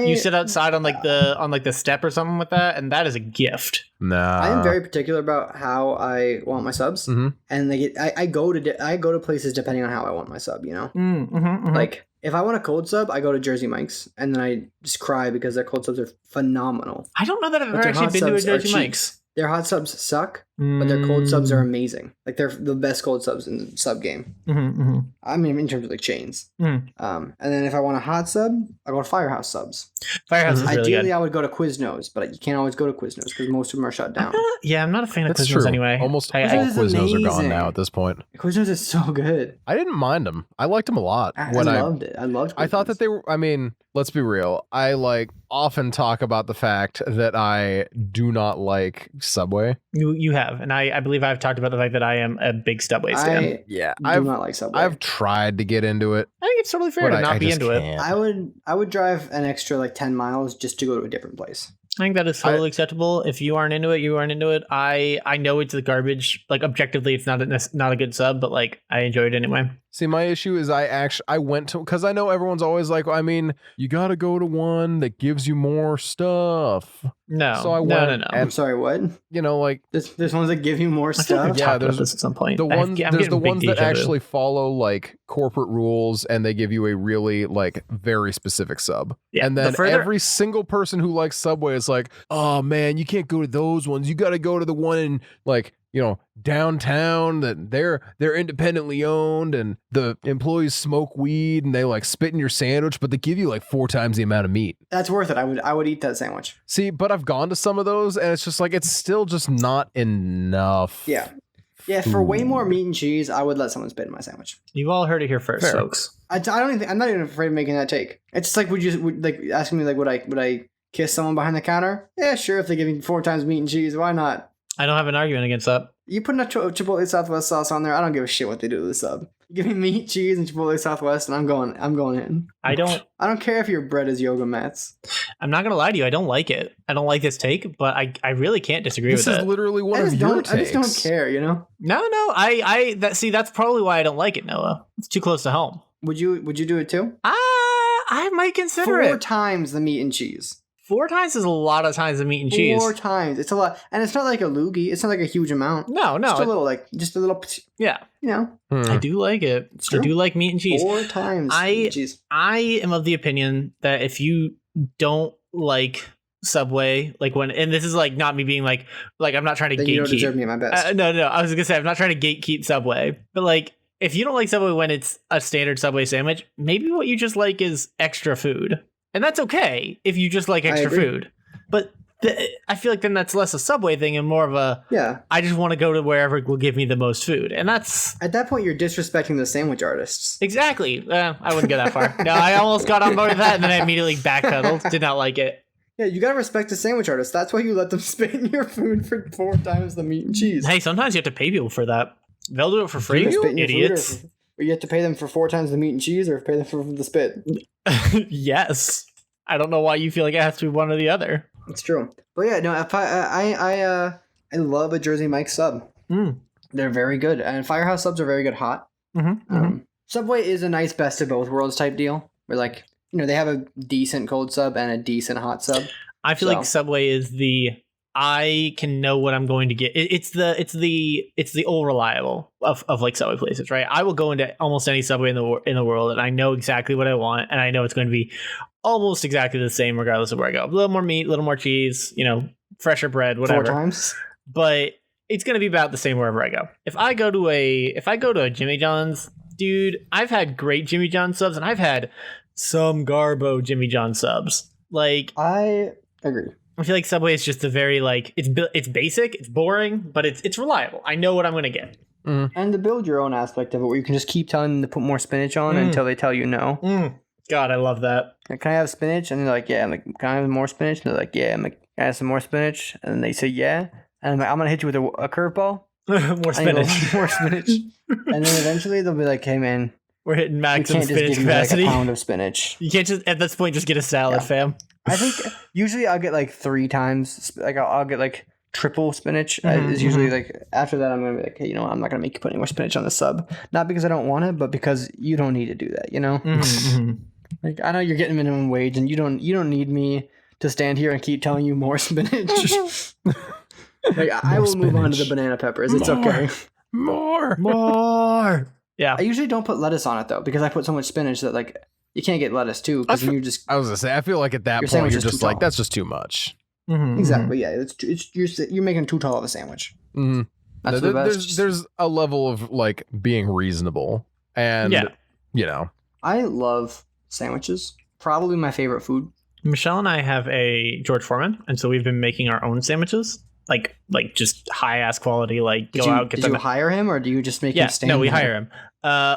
you sit outside on like the step or something with that, and that is a gift. Nah. I am very particular about how I want my subs, Mhm. and like I go to places depending on how I want my sub. You know, Mm-hmm. like if I want a cold sub, I go to Jersey Mike's, and then I just cry because their cold subs are phenomenal. I don't know that I've But ever their actually hot been to a subs are Jersey cheap. Mike's. Their hot subs suck, but their cold subs Mm. are amazing. Like they're the best cold subs in the sub game. Mm-hmm. I mean, in terms of like chains. Mm. And then if I want a hot sub, I go to Firehouse subs. Firehouse is really Ideally, good. I would go to Quiznos, but you can't always go to Quiznos because most of them are shut down. Yeah, I'm not a fan of That's Quiznos true. anyway. Almost I- all Quiznos is Quiznos are gone amazing. now at this point. Quiznos is so good. I didn't mind them. I liked them a lot. I when loved it. I loved. I thought Quiznos. that they were. I mean, let's be real. I like often talk about the fact that I do not like Subway. You have, and I believe I've talked about the fact that I am a big Subway stan. I Yeah, do not like Subway. I've tried to get into it. I think it's totally fair but to not I be just into it. can't. I would drive an extra like 10 miles just to go to a different place. I think that is totally acceptable. If you aren't into it, you aren't into it. I know it's the garbage. Like objectively, it's not a good sub, but like I enjoy it anyway. See, my issue is I went to, because I know everyone's always like, I mean, you got to go to one that gives you more stuff. No, So I no, went no. I'm and- sorry, what? You know, like There's ones that give you more I feel like stuff. we've Yeah, talked about there's this at some point. the ones, I'm there's getting the big ones that deja vu. actually follow like corporate rules and they give you a really like very specific sub. Yeah, And the then further- every single person who likes Subway is like, oh man, you can't go to those ones. You got to go to the one in like, you know, downtown that they're independently owned and the employees smoke weed and they like spit in your sandwich, but they give you like 4 times the amount of meat. That's worth it. I would eat that sandwich. See, but I've gone to some of those and it's just like, it's still just not enough. Yeah. Yeah, for way more food. meat and cheese, I would let someone spit in my sandwich. You've all heard it here first, Fair. folks. I'm not even afraid of making that take. It's just like would like asking me like would I kiss someone behind the counter? Yeah, sure. If they give me 4 times meat and cheese, why not? I don't have an argument against that. You put enough Chipotle Southwest sauce on there, I don't give a shit what they do to the sub. You give me meat, cheese, and Chipotle Southwest, and I'm going in. I don't care if your bread is yoga mats. I'm not gonna lie to you. I don't like it. I don't like this take, but I really can't disagree with it. This is literally one of your takes. I just don't care, you know? No. That's probably why I don't like it, Noah. It's too close to home. Would you do it too? I might consider 4 it. times the meat and cheese. 4 times is a lot of times of meat and cheese. 4 times. It's a lot. And it's not like a loogie. It's not like a huge amount. No. Just a little, Yeah. you know. I do like it. It's true. I do like meat and cheese. 4 times meat and cheese. I am of the opinion that if you don't like Subway, like and this is like not me being like I'm not trying to Then gatekeep. you don't deserve me at my best. No. I was gonna say I'm not trying to gatekeep Subway, but like if you don't like Subway when it's a standard Subway sandwich, maybe what you just like is extra food, and that's okay if you just like extra food. But I feel like then that's less a Subway thing and more of a I just want to go to wherever will give me the most food, and that's at that point you're disrespecting the sandwich artists. Exactly. I wouldn't go that far. No, I almost got on board with that, and then I immediately backpedaled. Did not like it. Yeah, you gotta respect the sandwich artists. That's why you let them spit in your food for 4 times the meat and cheese. Hey, sometimes you have to pay people for that. They'll do it for free. You Idiots. Or you have to pay them for 4 times the meat and cheese, or pay them for the spit. Yes. I don't know why you feel like it has to be one or the other. It's true. But yeah, no, if I love a Jersey Mike's sub. They're very good, and Firehouse subs are very good hot. Subway is a nice best of both worlds type deal, where like they have a decent cold sub and a decent hot sub. I feel like Subway is I can know what I'm going to get. It's the all reliable of like Subway places, right? I will go into almost any Subway in the world, and I know exactly what I want, and I know it's going to be almost exactly the same regardless of where I go. A little more meat, a little more cheese, fresher bread, whatever. 4 times. But it's going to be about the same wherever I go. If I go to a Jimmy John's, dude, I've had great Jimmy John's subs, and I've had some garbo Jimmy John's subs. Like, I agree. I feel like Subway is just a very it's basic, it's boring, but it's reliable. I know what I'm going to get. And the build your own aspect of it, where you can just keep telling them to put more spinach on until they tell you no. God, I love that. Like, can I have spinach? And they're like, yeah. I'm like, can I have more spinach? And they're like, yeah. I'm like, can I have some more spinach? And then they say, yeah. And I'm like, I'm going to hit you with a curveball. More spinach. More spinach. And then eventually they'll be like, hey, man. We're hitting maximum spinach just give capacity. Me like a pound of spinach. You can't just, at this point, just get a salad, fam. I think usually I'll get like 3 times. Like, I'll get like triple spinach. Is usually like, after that, I'm going to be like, hey, I'm not going to make you put any more spinach on the sub. Not because I don't want it, but because you don't need to do that, Like, I know you're getting minimum wage, and you don't need me to stand here and keep telling you more spinach. Like, I will move on to the banana peppers. It's okay. More. Yeah. I usually don't put lettuce on it though, because I put so much spinach that like you can't get lettuce too. Because you just. I was gonna say, I feel like at that point you're just like, that's just too much. Exactly. Yeah. You're making too tall of a sandwich. That's the best. There's a level of like being reasonable, and I love sandwiches. Probably my favorite food. Michelle and I have a George Foreman, and so we've been making our own sandwiches. Like just high ass quality. Like did you hire him, or do you just make him stand? No, we hire him.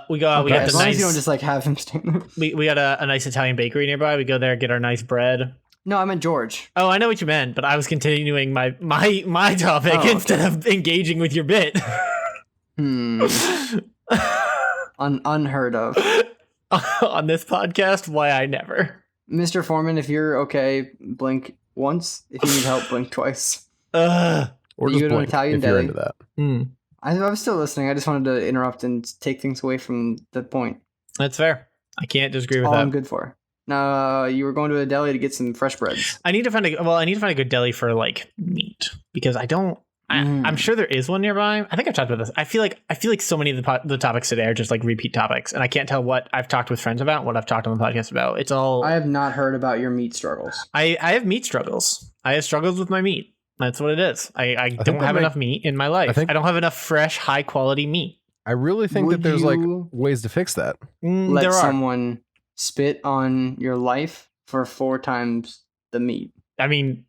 We go out. Okay, we got as long as you don't just like have him stand. We got a nice Italian bakery nearby. We go there, get our nice bread. No, I meant George. Oh, I know what you meant, but I was continuing my topic instead of engaging with your bit. Unheard of. On this podcast, why I never. Mr. Foreman, if you're okay, blink once. If you need help, blink twice. Or just you go to an Italian if deli. you're into that. I was still listening. I just wanted to interrupt and take things away from the point. That's fair. I can't disagree with all that. I'm good for. Now, you were going to a deli to get some fresh breads. I need to find a good deli for like meat, because I'm sure there is one nearby. I think I've talked about this. I feel like so many of the topics today are just like repeat topics, and I can't tell what I've talked with friends about, what I've talked on the podcast about. It's all. I have not heard about your meat struggles. I have meat struggles. I have struggles with my meat. That's what it is. I don't have enough meat in my life. I don't have enough fresh, high quality meat. I really think that there's like ways to fix that. Let someone spit on your life for 4 times the meat. I mean,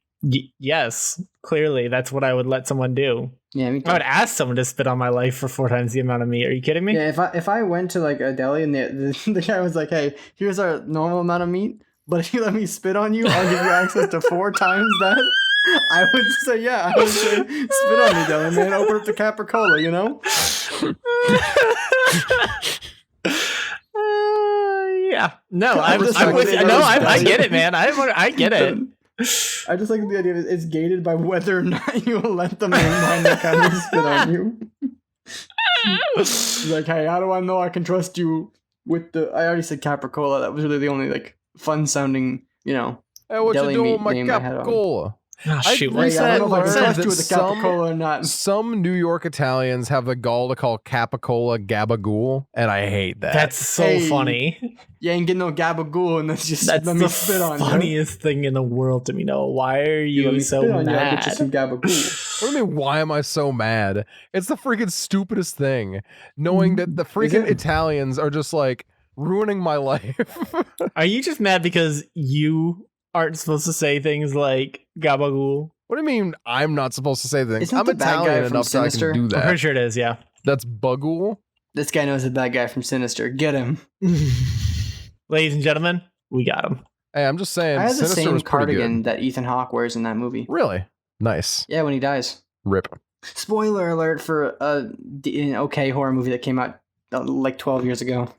yes, clearly that's what I would let someone do. Yeah, me too. I would ask someone to spit on my life for 4 times the amount of meat. Are you kidding me? Yeah, if I went to like a deli and the guy was like, hey, here's our normal amount of meat, but if you let me spit on you, I'll give you access to 4 times that. I would say, yeah. I would say, spit on me, Deli Man. Open up the Capricola, you know? Yeah. No, I'm I'm, just I'm like, with they you. No, always I does get it. it, man. I get it. I just like the idea that it's gated by whether or not you will let the main line kind of spit on you. He's like, hey, how do I know I can trust you with the... I already said Capricola. That was really the only, like, fun-sounding, you know, Hey, what deli you doing meat with my name I had on. Capricola? Oh, shoot. I What's Hey, I don't know if I can learned trust you that with the Capricola or not. Some New York Italians have the gall to call Capicola gabagool, and I hate that. That's so Hey, funny. You ain't getting no gabagool and that's just That's let me the spit on you. funniest thing in the world to me. No, why are You let you me so spit on you, I'll mad? get you some gabagool. What do you mean, why am I so mad? It's the freaking stupidest thing. Knowing that the freaking it? Italians are just like ruining my life. Are you just mad because you aren't supposed to say things like gabagool? What do you mean I'm not supposed to say things? Isn't I'm the bad guy Italian from enough that I Sinister? can do I'm that. pretty sure it is, yeah. That's bagool? This guy knows the bad guy from Sinister. Get him. Ladies and gentlemen, we got him. Hey, I'm just saying, I have the Sinister same was pretty cardigan good. that Ethan Hawke wears in that movie. Really? Nice. Yeah, when he dies. Rip. Spoiler alert for an okay horror movie that came out like 12 years ago.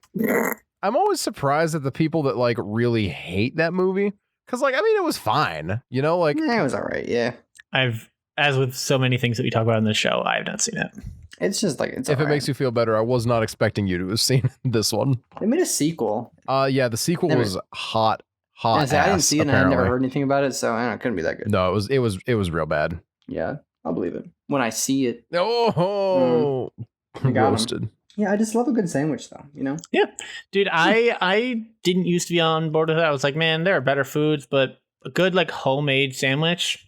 I'm always surprised at the people that like really hate that movie. Cause like, I mean, it was fine. You know, like Yeah, it was alright, yeah. As with so many things that we talk about in this show, I have not seen it. It's just like, it's if it alright. makes you feel better, I was not expecting you to have seen this one. They made a sequel. Yeah, the sequel Never- was hot I ass, didn't see it and I had apparently. never heard anything about it, so I don't know, it couldn't be that good. No, it was real bad. Yeah, I'll believe it. When I see it. Oh, I got 'em. roasted. Yeah, I just love a good sandwich though, you know? Dude, I didn't used to be on board with that. I was like, man, there are better foods, but a good like homemade sandwich,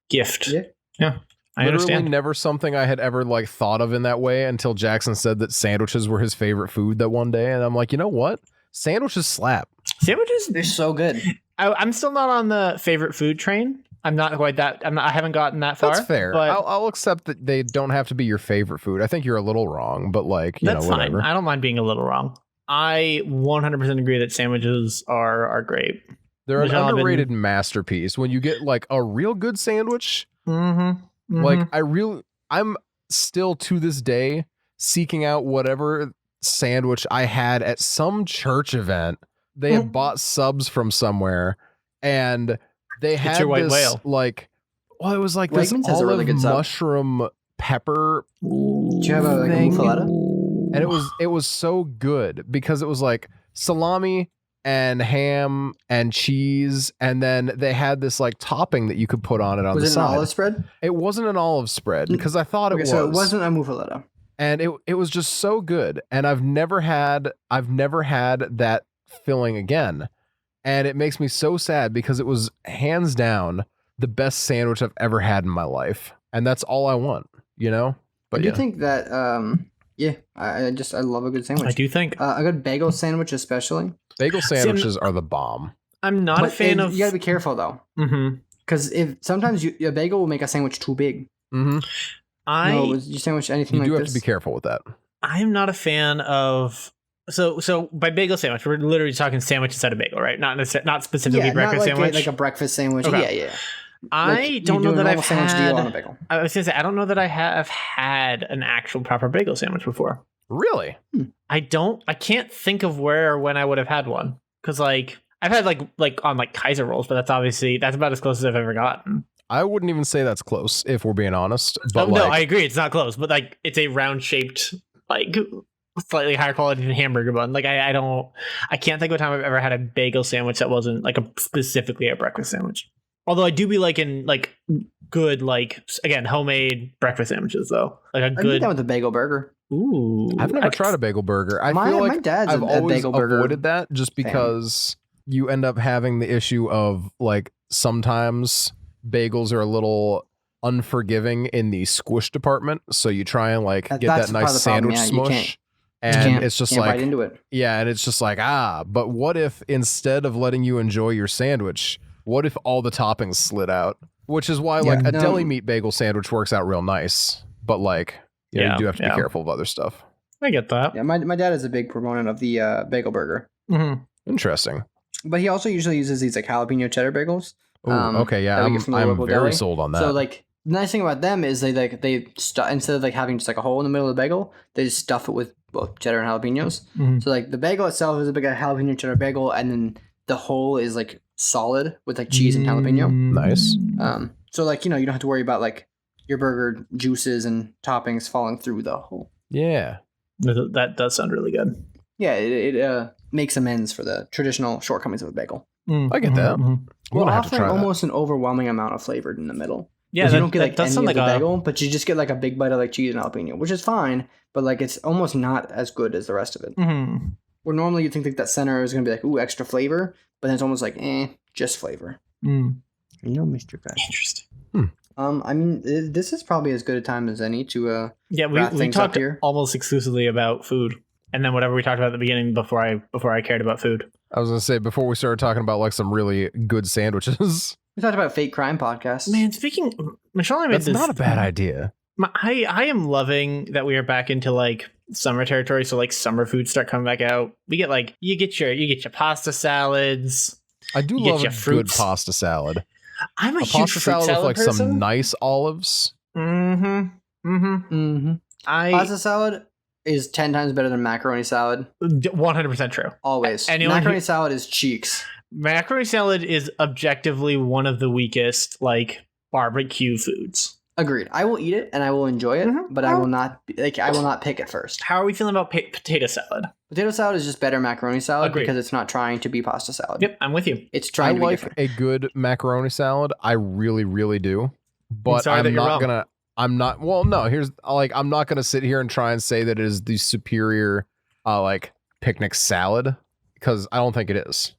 gift. Yeah. Yeah. I Literally understand. never something I had ever like thought of in that way until Jackson said that sandwiches were his favorite food that one day, and I'm like, you know what? Sandwiches slap. Sandwiches, They're so good. I'm still not on the favorite food train. I'm not quite that. I haven't gotten that far. That's fair. But I'll accept that they don't have to be your favorite food. I think you're a little wrong, but like, you that's know, fine. whatever. I don't mind being a little wrong. I 100% agree that sandwiches are great. They're an Michelle, I've been- underrated masterpiece. When you get like a real good sandwich, Mm-hmm. like I'm still to this day seeking out whatever sandwich I had at some church event. They had bought subs from somewhere, and they had your white this whale. like, well, it was like this Wegmans has a olive really good sub. mushroom pepper, Do you have a thing. muffaletta? and it was so good because it was like salami and ham and cheese, and then they had this like topping that you could put on it on Was the it an side. olive spread? It wasn't an olive spread because I thought it Okay, was. so it wasn't a muffaletta. And it was just so good, and I've never had that filling again, and it makes me so sad because it was hands down the best sandwich I've ever had in my life, and that's all I want, you know. But I do yeah, think that, I love a good sandwich. I do think A good bagel sandwich, especially. bagel sandwiches are the bomb. I'm not a fan of. You gotta be careful though, Mhm. because if sometimes a bagel will make a sandwich too big. Mm-hmm. You sandwich anything You like do have this? to be careful with that. I'm not a fan of. So by bagel sandwich, we're literally talking sandwich inside a bagel, right? Not specifically Yeah, breakfast not like sandwich. like a breakfast sandwich. Okay. Yeah. I Like, you don't do know a that normal I've sandwich deal on a had. bagel. I was gonna say I don't know that I have had an actual proper bagel sandwich before. Really? I can't think of where or when I would have had one because like I've had like on like Kaiser rolls, but that's about as close as I've ever gotten. I wouldn't even say that's close if we're being honest. But No, like, I agree, it's not close, but like it's a round shaped like slightly higher quality than hamburger bun. Like I can't think of a time I've ever had a bagel sandwich that wasn't like specifically a breakfast sandwich. Although I do be liking like good like again homemade breakfast sandwiches though, like a I get good. that with a bagel burger. Ooh, I've never tried a bagel burger. I My feel like my dad's I've a always bagel burger. avoided that just because you end up having the issue of like sometimes bagels are a little unforgiving in the squish department, so you try and like get That's that part of nice the problem, sandwich yeah, you smush, You and can't- it's just can't like bite into it. yeah, and it's just like but what if instead of letting you enjoy your sandwich, what if all the toppings slid out? Which is why like Yeah, a no. deli meat bagel sandwich works out real nice, but like you know, Yeah, you do have to be yeah. careful of other stuff. I get that. Yeah, my dad is a big proponent of the bagel burger, Mhm. Interesting. but he also usually uses these like jalapeno cheddar bagels. Ooh, okay, yeah, that we get from the I'm local very deli. sold on that. So like the nice thing about them is instead of like having just like a hole in the middle of the bagel, they just stuff it with both cheddar and jalapenos. Mhm. So like the bagel itself is a big jalapeno cheddar bagel, and then the hole is like solid with like cheese and jalapeno. Nice. So like you don't have to worry about like your burger juices and toppings falling through the hole. Yeah. That does sound really good. Yeah, it makes amends for the traditional shortcomings of a bagel. I get that. Mhm. I'm Well, gonna have to offering try that. almost an overwhelming amount of flavor in the middle. Yeah, You that, don't get that like does any sound of the like a bagel, but you just get like a big bite of like cheese and jalapeno, which is fine, but like it's almost not as good as the rest of it. Mhm. Where normally you think like that center is gonna be like, ooh, extra flavor, but then it's almost like, just flavor. Mm. Mr. Guy. Interesting. I mean, this is probably as good a time as any to Yeah, we wrap things talked up here. almost exclusively about food, and then whatever we talked about at the beginning before I cared about food. I was gonna say before we started talking about like some really good sandwiches. We talked about fake crime podcasts. Man, speaking, Michelle, and I made That's this. not a bad idea. I am loving that we are back into like summer territory. So like summer foods start coming back out. We get like you get your pasta salads. I do You get love a your good fruits. pasta salad. I'm a huge Pasta fruit salad with like person. some nice olives. I Pasta salad is 10 times better than macaroni salad. 100% true. Always. Anyone Macaroni who- salad is cheeks. Macaroni salad is objectively one of the weakest like barbecue foods. Agreed. I will eat it and I will enjoy it, Mhm. but I will not pick it first. How are we feeling about potato salad? Potato salad is just better macaroni salad Agreed. because it's not trying to be pasta salad. Yep, I'm with you. It's I trying to be like different. a good macaroni salad. I really, really do. But sorry that I'm you're not wrong. gonna. I'm not. Well, no. Here's like I'm not gonna sit here and try and say that it is the superior, like picnic salad because I don't think it is.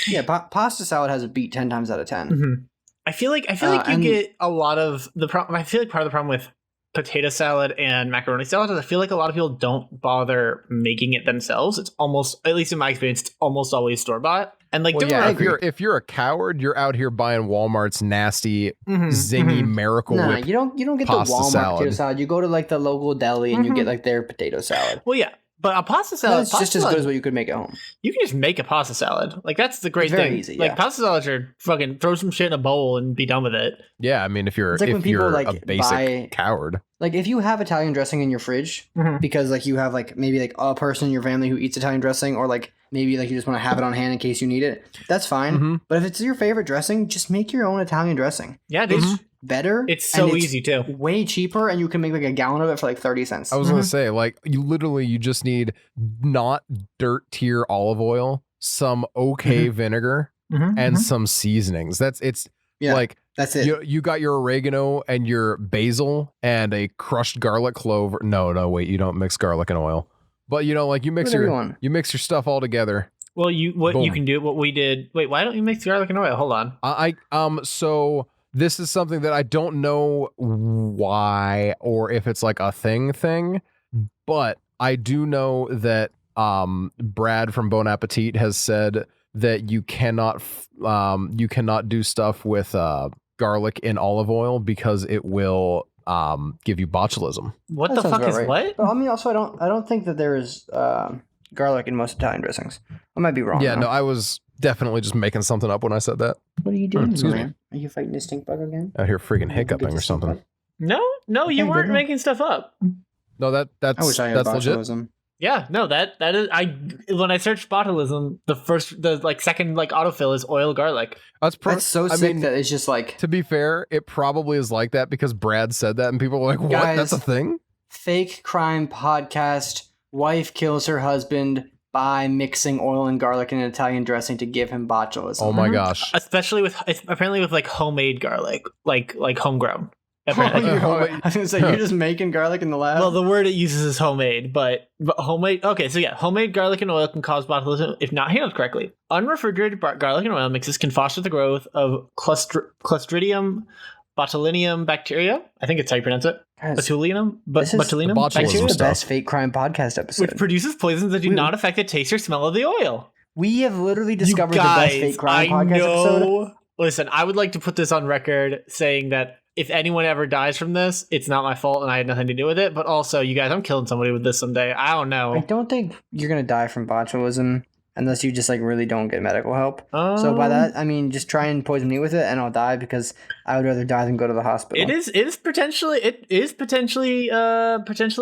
Yeah, pasta salad has a beat 10 times out of 10. Mhm. I feel like you and- get a lot of the problem. I feel like part of the problem with potato salad and macaroni salad is I feel like a lot of people don't bother making it themselves. It's almost, at least in my experience, it's almost always store bought. And like, Well, don't yeah. get me wrong, If you're a coward, you're out here buying Walmart's nasty, Mhm, zingy mhm. Miracle Nah, Whip. you don't get the pasta Walmart salad. potato salad. You go to like the local deli and you Mhm. get like their potato salad. Well, yeah, but a pasta salad, That's just as good as what you could make at home. you can just make a pasta salad. Like that's the great It's very thing. easy, Like yeah. pasta salads are fucking throw some shit in a bowl and be done with it. Yeah, I mean, if you're It's like when people, a like, basic buy- coward, Like if you have Italian dressing in your fridge Mhm. because like you have like maybe like a person in your family who eats Italian dressing, or like maybe like you just want to have it on hand in case you need it, that's fine. Mhm. But if it's your favorite dressing, just make your own Italian dressing. Yeah, dude. It's better. It's so and easy too. Way cheaper, and you can make like a gallon of it for like 30 cents. I was gonna say, like, you just need not dirt tier olive oil, some okay vinegar, Mhm, and mhm. some seasonings. Yeah, Like that's it. you got your oregano and your basil and a crushed garlic clove. No, wait, you don't mix garlic and oil. But like you mix Whatever your you want. you mix your stuff all together. Well, you Boom. can do what we did. Wait, why don't you mix garlic and oil? Hold on. So this is something that I don't know why or if it's like a thing, but I do know that Brad from Bon Appetit has said that you cannot do stuff with garlic in olive oil because it will give you botulism. What That the sounds fuck about is right. what? But I mean, also I don't think that there is garlic in most Italian dressings. I might be wrong. Yeah, though. no, I was definitely just making something up when I said that. What are you doing, excuse me. man? Are you fighting this stink bug again? Out here freaking Get hiccuping or this stink something. bug. No, you Okay, weren't good. making stuff up. No, that's I wish I had that's legit. botulism. Yeah, no, that is when I searched botulism, the second autofill is oil garlic. That's So I sick mean, that it's just like to be fair, it probably is like that because Brad said that and people were like, what? Guys, That's a thing? fake crime podcast. Wife kills her husband by mixing oil and garlic in an Italian dressing to give him botulism. Oh my Mhm. gosh. Especially apparently with like homemade garlic, like homegrown. Oh, Apparently. you're I was gonna say you're just making garlic in the lab. Well, the word it uses is homemade, but homemade. Okay, so yeah, homemade garlic and oil can cause botulism if not handled correctly. Unrefrigerated garlic and oil mixes can foster the growth of Clostridium botulinum bacteria. I think it's how you pronounce it. Guys, Botulinum, this is botulinum the botulism this bacteria, is the stuff. best fake crime podcast episode. which produces poisons that do We- not affect the taste or smell of the oil. We have literally discovered You the best guys, fake crime I podcast episode. know. Listen, I would like to put this on record saying that if anyone ever dies from this, it's not my fault and I had nothing to do with it. But also, you guys, I'm killing somebody with this someday. I don't know. I don't think you're gonna die from botulism unless you just like really don't get medical help. So by that I mean just try and poison me with it and I'll die because I would rather die than go to the hospital. It is potentially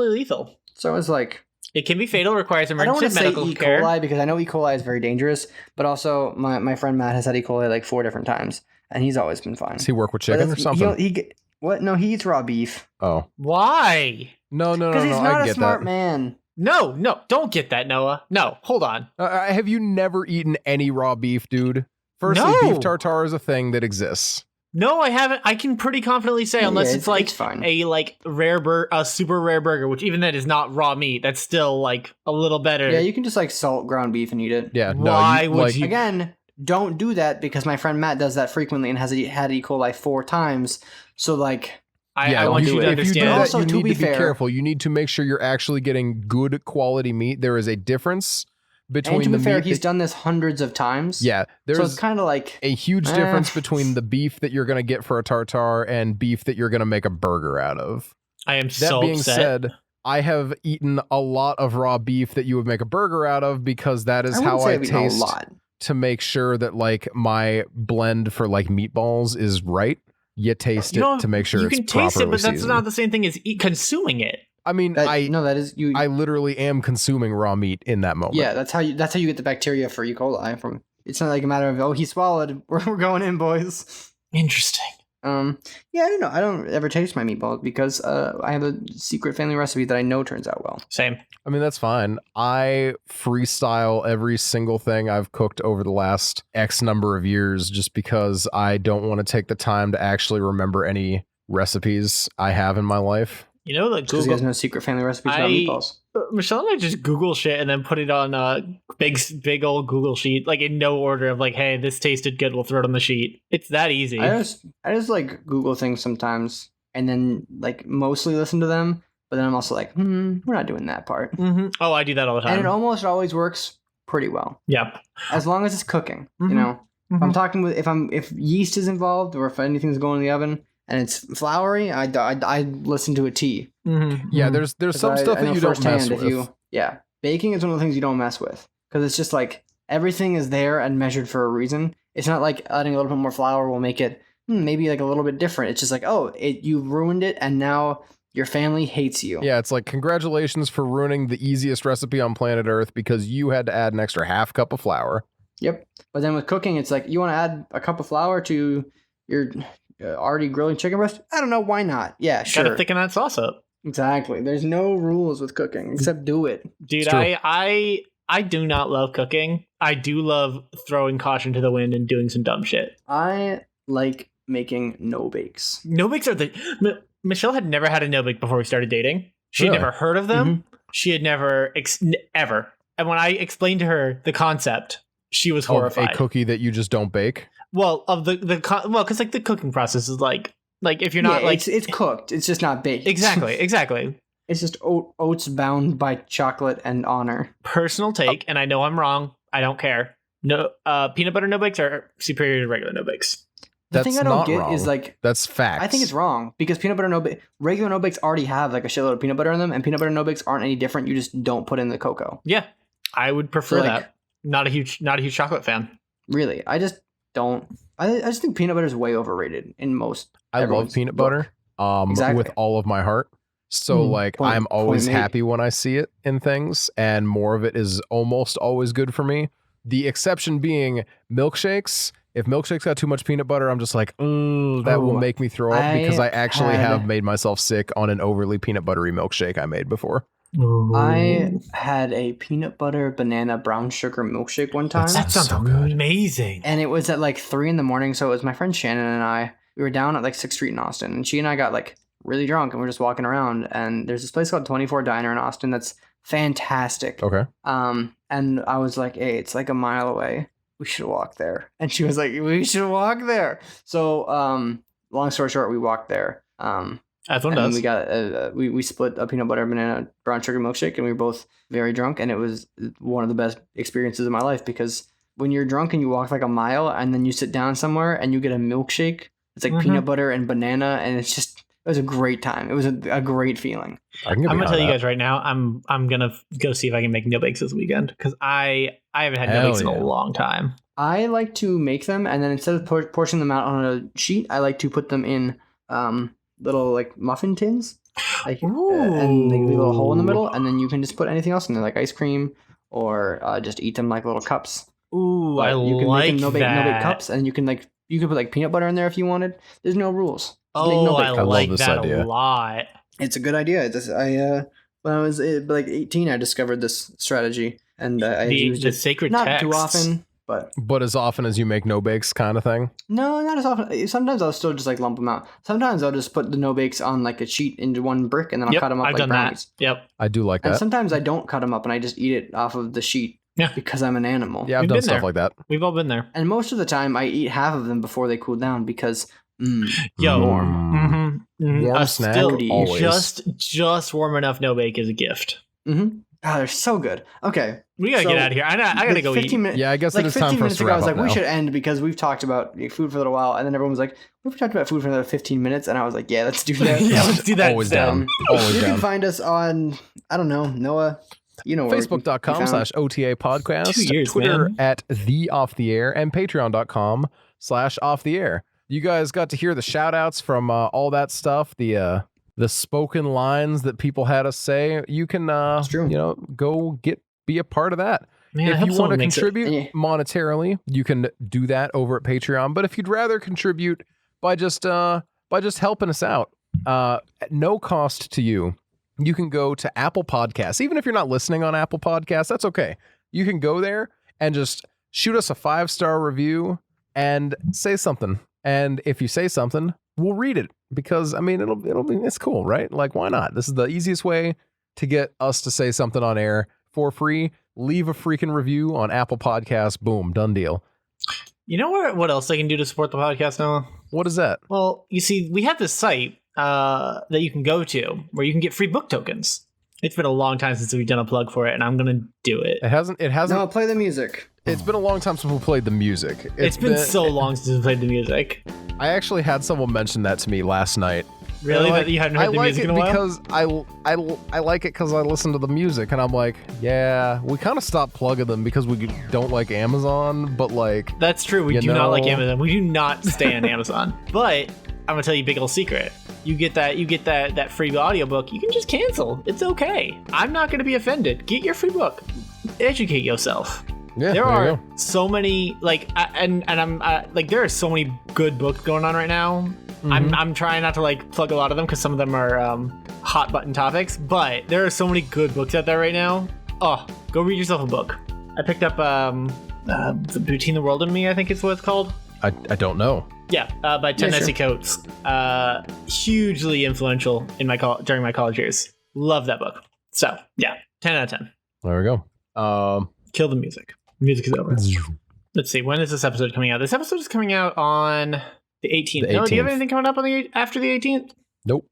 lethal. So it's like it can be fatal, requires I don't emergency want to say medical E. care. coli because I know E. coli is very dangerous, but also my friend Matt has had E. coli like 4 different times and he's always been fine. Does he work with But chicken or something? What? No, he eats raw beef. Oh. Why? No. Because he's not I a get smart that. man. No, don't get that, Noah. No, hold on. Have you never eaten any raw beef, dude? Firstly, No. beef tartare is a thing that exists. No, I haven't. I can pretty confidently say, unless it's like fine. a super rare burger, which even then is not raw meat. That's still like a little better. Yeah, you can just like salt ground beef and eat it. Yeah, Why no. would you? Again, don't do that because my friend Matt does that frequently and has had E. coli 4 times. So like, I want you to if you do understand. that, Also, you to need be to be fair- careful. You need to make sure you're actually getting good quality meat. There is a difference between and to the be fair, meat. he's done this hundreds of times. Yeah, So there's it's kind of like a huge difference between the beef that you're going to get for a tartare and beef that you're going to make a burger out of. I am That so being upset. said, I have eaten a lot of raw beef that you would make a burger out of because that is I how wouldn't say I I've eaten a taste lot. to make sure that like my blend for like meatballs is right. You taste You it know, to make sure you it's can taste it, properly but that's seasoned. not the same thing as consuming it. I mean, That is you. I literally am consuming raw meat in that moment. Yeah, that's how you get the bacteria for E. coli from. It's not like a matter of he swallowed. We're going in, boys. Interesting. Yeah, I don't know. I don't ever taste my meatballs because I have a secret family recipe that I know turns out well. Same. I mean, that's fine. I freestyle every single thing I've cooked over the last X number of years just because I don't want to take the time to actually remember any recipes I have in my life. You know that Because he has Google. no secret family recipes about I- meatballs. Michelle and I just Google shit and then put it on a big old Google sheet, like in no order of like, hey, this tasted good. We'll throw it on the sheet. It's that easy. I just like Google things sometimes and then like mostly listen to them, but then I'm also like, we're not doing that part. Mm-hmm. Oh, I do that all the time. And it almost always works pretty well. Yeah. As long as it's cooking, Mhm. you know. If I'm Mhm. talking with if yeast is involved or if anything's going in the oven and it's floury, I listen to a T. Mm-hmm. Yeah, there's 'Cause some stuff I that know you don't mess firsthand with. Baking is one of the things you don't mess with because it's just like everything is there and measured for a reason. It's not like adding a little bit more flour will make it maybe like a little bit different. It's just like you ruined it and now your family hates you. Yeah, it's like congratulations for ruining the easiest recipe on planet Earth because you had to add an extra half cup of flour. Yep. But then with cooking, it's like you want to add a cup of flour to your already grilling chicken breast. I don't know why not. Yeah, sure. Gotta thicken that sauce up. Exactly. There's no rules with cooking except do it. Dude, It's true. I do not love cooking. I do love throwing caution to the wind and doing some dumb shit. I like making no bakes. No bakes are Michelle had never had a no bake before we started dating. She had Really? never heard of them. Mm-hmm. She had never ever. And when I explained to her the concept, she was Of horrified. a cookie that you just don't bake. Well, of because like the cooking process is like if you're not like it's cooked. It's just not baked. exactly. It's just oats bound by chocolate and honor. Personal take, and I know I'm wrong. I don't care. No, peanut butter no bakes are superior to regular no bakes. The That's thing I don't not get wrong. is like That's facts. I think it's wrong because peanut butter regular no bakes already have like a shitload of peanut butter in them, and peanut butter no bakes aren't any different. You just don't put in the cocoa. Yeah, I would prefer So, like- that. Not a huge chocolate fan. Really, I just don't. I just think peanut butter is way overrated in most. I love everyone's peanut book. butter Exactly. with all of my heart. So like Point- I'm always point made. happy when I see it in things and more of it is almost always good for me. The exception being milkshakes. If milkshakes got too much peanut butter, I'm just like, that will Oh, make me throw up because I actually had- have made myself sick on an overly peanut buttery milkshake I made before. I had a peanut butter banana brown sugar milkshake one time. That sounds so good. amazing. And it was at like 3 a.m. So it was my friend Shannon and I. We were down at like 6th Street in Austin, and she and I got like really drunk, and we're just walking around. And there's this place called 24 Diner in Austin that's fantastic. Okay. And I was like, hey, it's like a mile away. We should walk there. And she was like, we should walk there. So long story short, we walked there. That's one And does. we got we split a peanut butter banana brown sugar milkshake, and we were both very drunk, and it was one of the best experiences of my life because when you're drunk and you walk like a mile and then you sit down somewhere and you get a milkshake, it's like Mhm. peanut butter and banana, and it's just It was a great time. It was a great feeling. I'm gonna tell you guys right now. I'm gonna go see if I can make no bakes this weekend because I haven't had no bakes in a long time. I like to make them, and then instead of portioning them out on a sheet, I like to put them in little like muffin tins, like, and they leave a little hole in the middle, and then you can just put anything else in there, like ice cream, or just eat them like little cups. Ooh, but I you can like make them no bake cups, and you can put like peanut butter in there if you wanted. There's no rules. Oh, I like that a lot. It's a good idea. When I was like 18, I discovered this strategy, and I used it sacred not texts. too often, but as often as you make no bakes kind of thing. No, not as often. Sometimes I'll still just like lump them out. Sometimes I'll just put the no bakes on like a sheet into one brick, and then I'll cut them up like brownies. Yep, I do like that. And sometimes I don't cut them up, and I just eat it off of the sheet. Yeah, because I'm an animal. Yeah, I've done stuff like that. We've all been there. And most of the time, I eat half of them before they cool down because warm. Warm snack. Always. Just warm enough no bake is a gift. Mm-hmm. Oh, they're so good. Okay, we gotta get out of here. I gotta go 15 eat. Minutes, yeah, I guess like it is time for us to wrap I was like, up we now. should end because we've talked about food for a little while, and then everyone was like, we've talked about food for another 15 minutes, and I was like, yeah, let's do that. Yeah, let's do that. Always down. Always you down. can find us on, I don't know, Noah. You know, Facebook.com/OTA podcast, 2 years, Twitter man. at the Off the Air, and Patreon.com/Off the Air. You guys got to hear the shout outs from all that stuff, the spoken lines that people had us say. You can go be a part of that. Man, if you want to contribute monetarily, you can do that over at Patreon. But if you'd rather contribute by just helping us out at no cost to you, you can go to Apple Podcasts. Even if you're not listening on Apple Podcasts, that's okay. You can go there and just shoot us a 5-star review and say something. And if you say something, we'll read it because it's cool, right? Like, why not? This is the easiest way to get us to say something on air for free. Leave a freaking review on Apple Podcasts. Boom, done deal. You know what else they can do to support the podcast, Noah? What is that? Well, you see, we have this site that you can go to where you can get free book tokens. It's been a long time since we've done a plug for it, and I'm gonna do it. It hasn't. No, play the music. It's been a long time since we played the music. It's been so long since we played the music. I actually had someone mention that to me last night. Really? That you hadn't heard the music in a while? Because I like it because I listen to the music, and I'm like, yeah, we kind of stopped plugging them because we don't like Amazon, but like... That's true, we do not like Amazon. We do not stay on Amazon. But I'm gonna tell you a big old secret. You get that free audiobook, you can just cancel. It's okay. I'm not gonna be offended. Get your free book. Educate yourself. Yeah, there are so many there are so many good books going on right now. Mm-hmm. I'm trying not to like plug a lot of them because some of them are hot button topics, but there are so many good books out there right now. Oh, go read yourself a book. I picked up Between the World and Me, I think is what it's called. I don't know. Yeah, by Ta-Nehisi Coates. Hugely influential in during my college years. Love that book. So yeah, 10 out of 10. There we go. Kill the music. Music is over. Let's see. When is this episode coming out? This episode is coming out on the 18th. No, do you have anything coming up on after the 18th? Nope.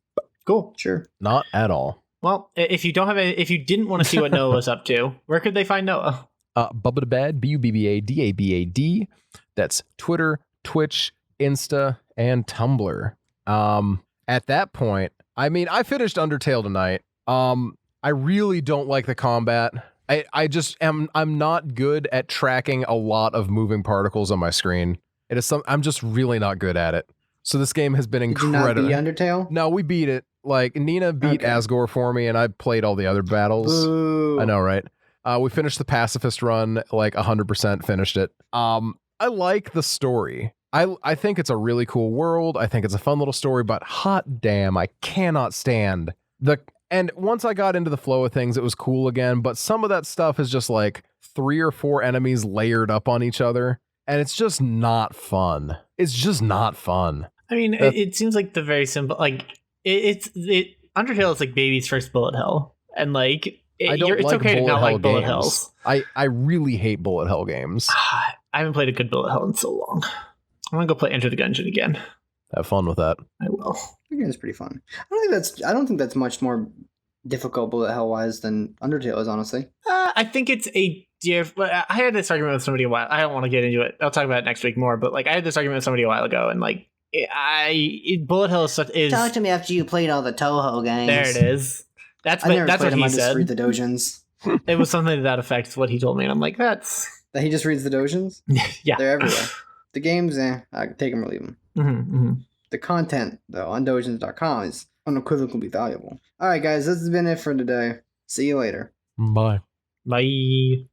Cool. Sure. Not at all. Well, if you didn't want to see what Noah was up to, where could they find Noah? Bubbadabad, BUBBADABAD. That's Twitter, Twitch, Insta, and Tumblr. At that point, I finished Undertale tonight. I really don't like the combat. I'm not good at tracking a lot of moving particles on my screen. I'm just really not good at it. So this game has been incredible. Did you not beat Undertale? No, we beat it. Like, Nina beat Asgore for me, and I played all the other battles. Boo. I know, right? We finished the pacifist run, like 100% finished it. I like the story. I think it's a really cool world. I think it's a fun little story, but hot damn, I cannot stand and once I got into the flow of things, it was cool again, but some of that stuff is just like 3 or 4 enemies layered up on each other, and it's just not fun. It's just not fun. I mean, it seems like the very simple, like, Undertale is like baby's first bullet hell, and like, it's okay to not like bullet hells. I really hate bullet hell games. I haven't played a good bullet hell in so long. I'm gonna go play Enter the Gungeon again. Have fun with that. I will. The game's pretty fun. I don't think that's much more difficult bullet hell wise than Undertale is, honestly. I think it's a I had this argument with somebody a while. I don't want to get into it. I'll talk about it next week more. But like, I had this argument with somebody a while ago, and like, Bullet Hell is Talk to me after you played all the Toho games. there. It is. That's I never that's played what him. he I just read said. the dojins. It was something to that effect. Is what he told me, and I'm like, that's That he just reads the dojins. yeah. They're everywhere. The games, I can take them or leave them. Mm-hmm. The content, though, on dojins.com is unequivocally valuable. All right, guys, this has been it for today. See you later. Bye. Bye.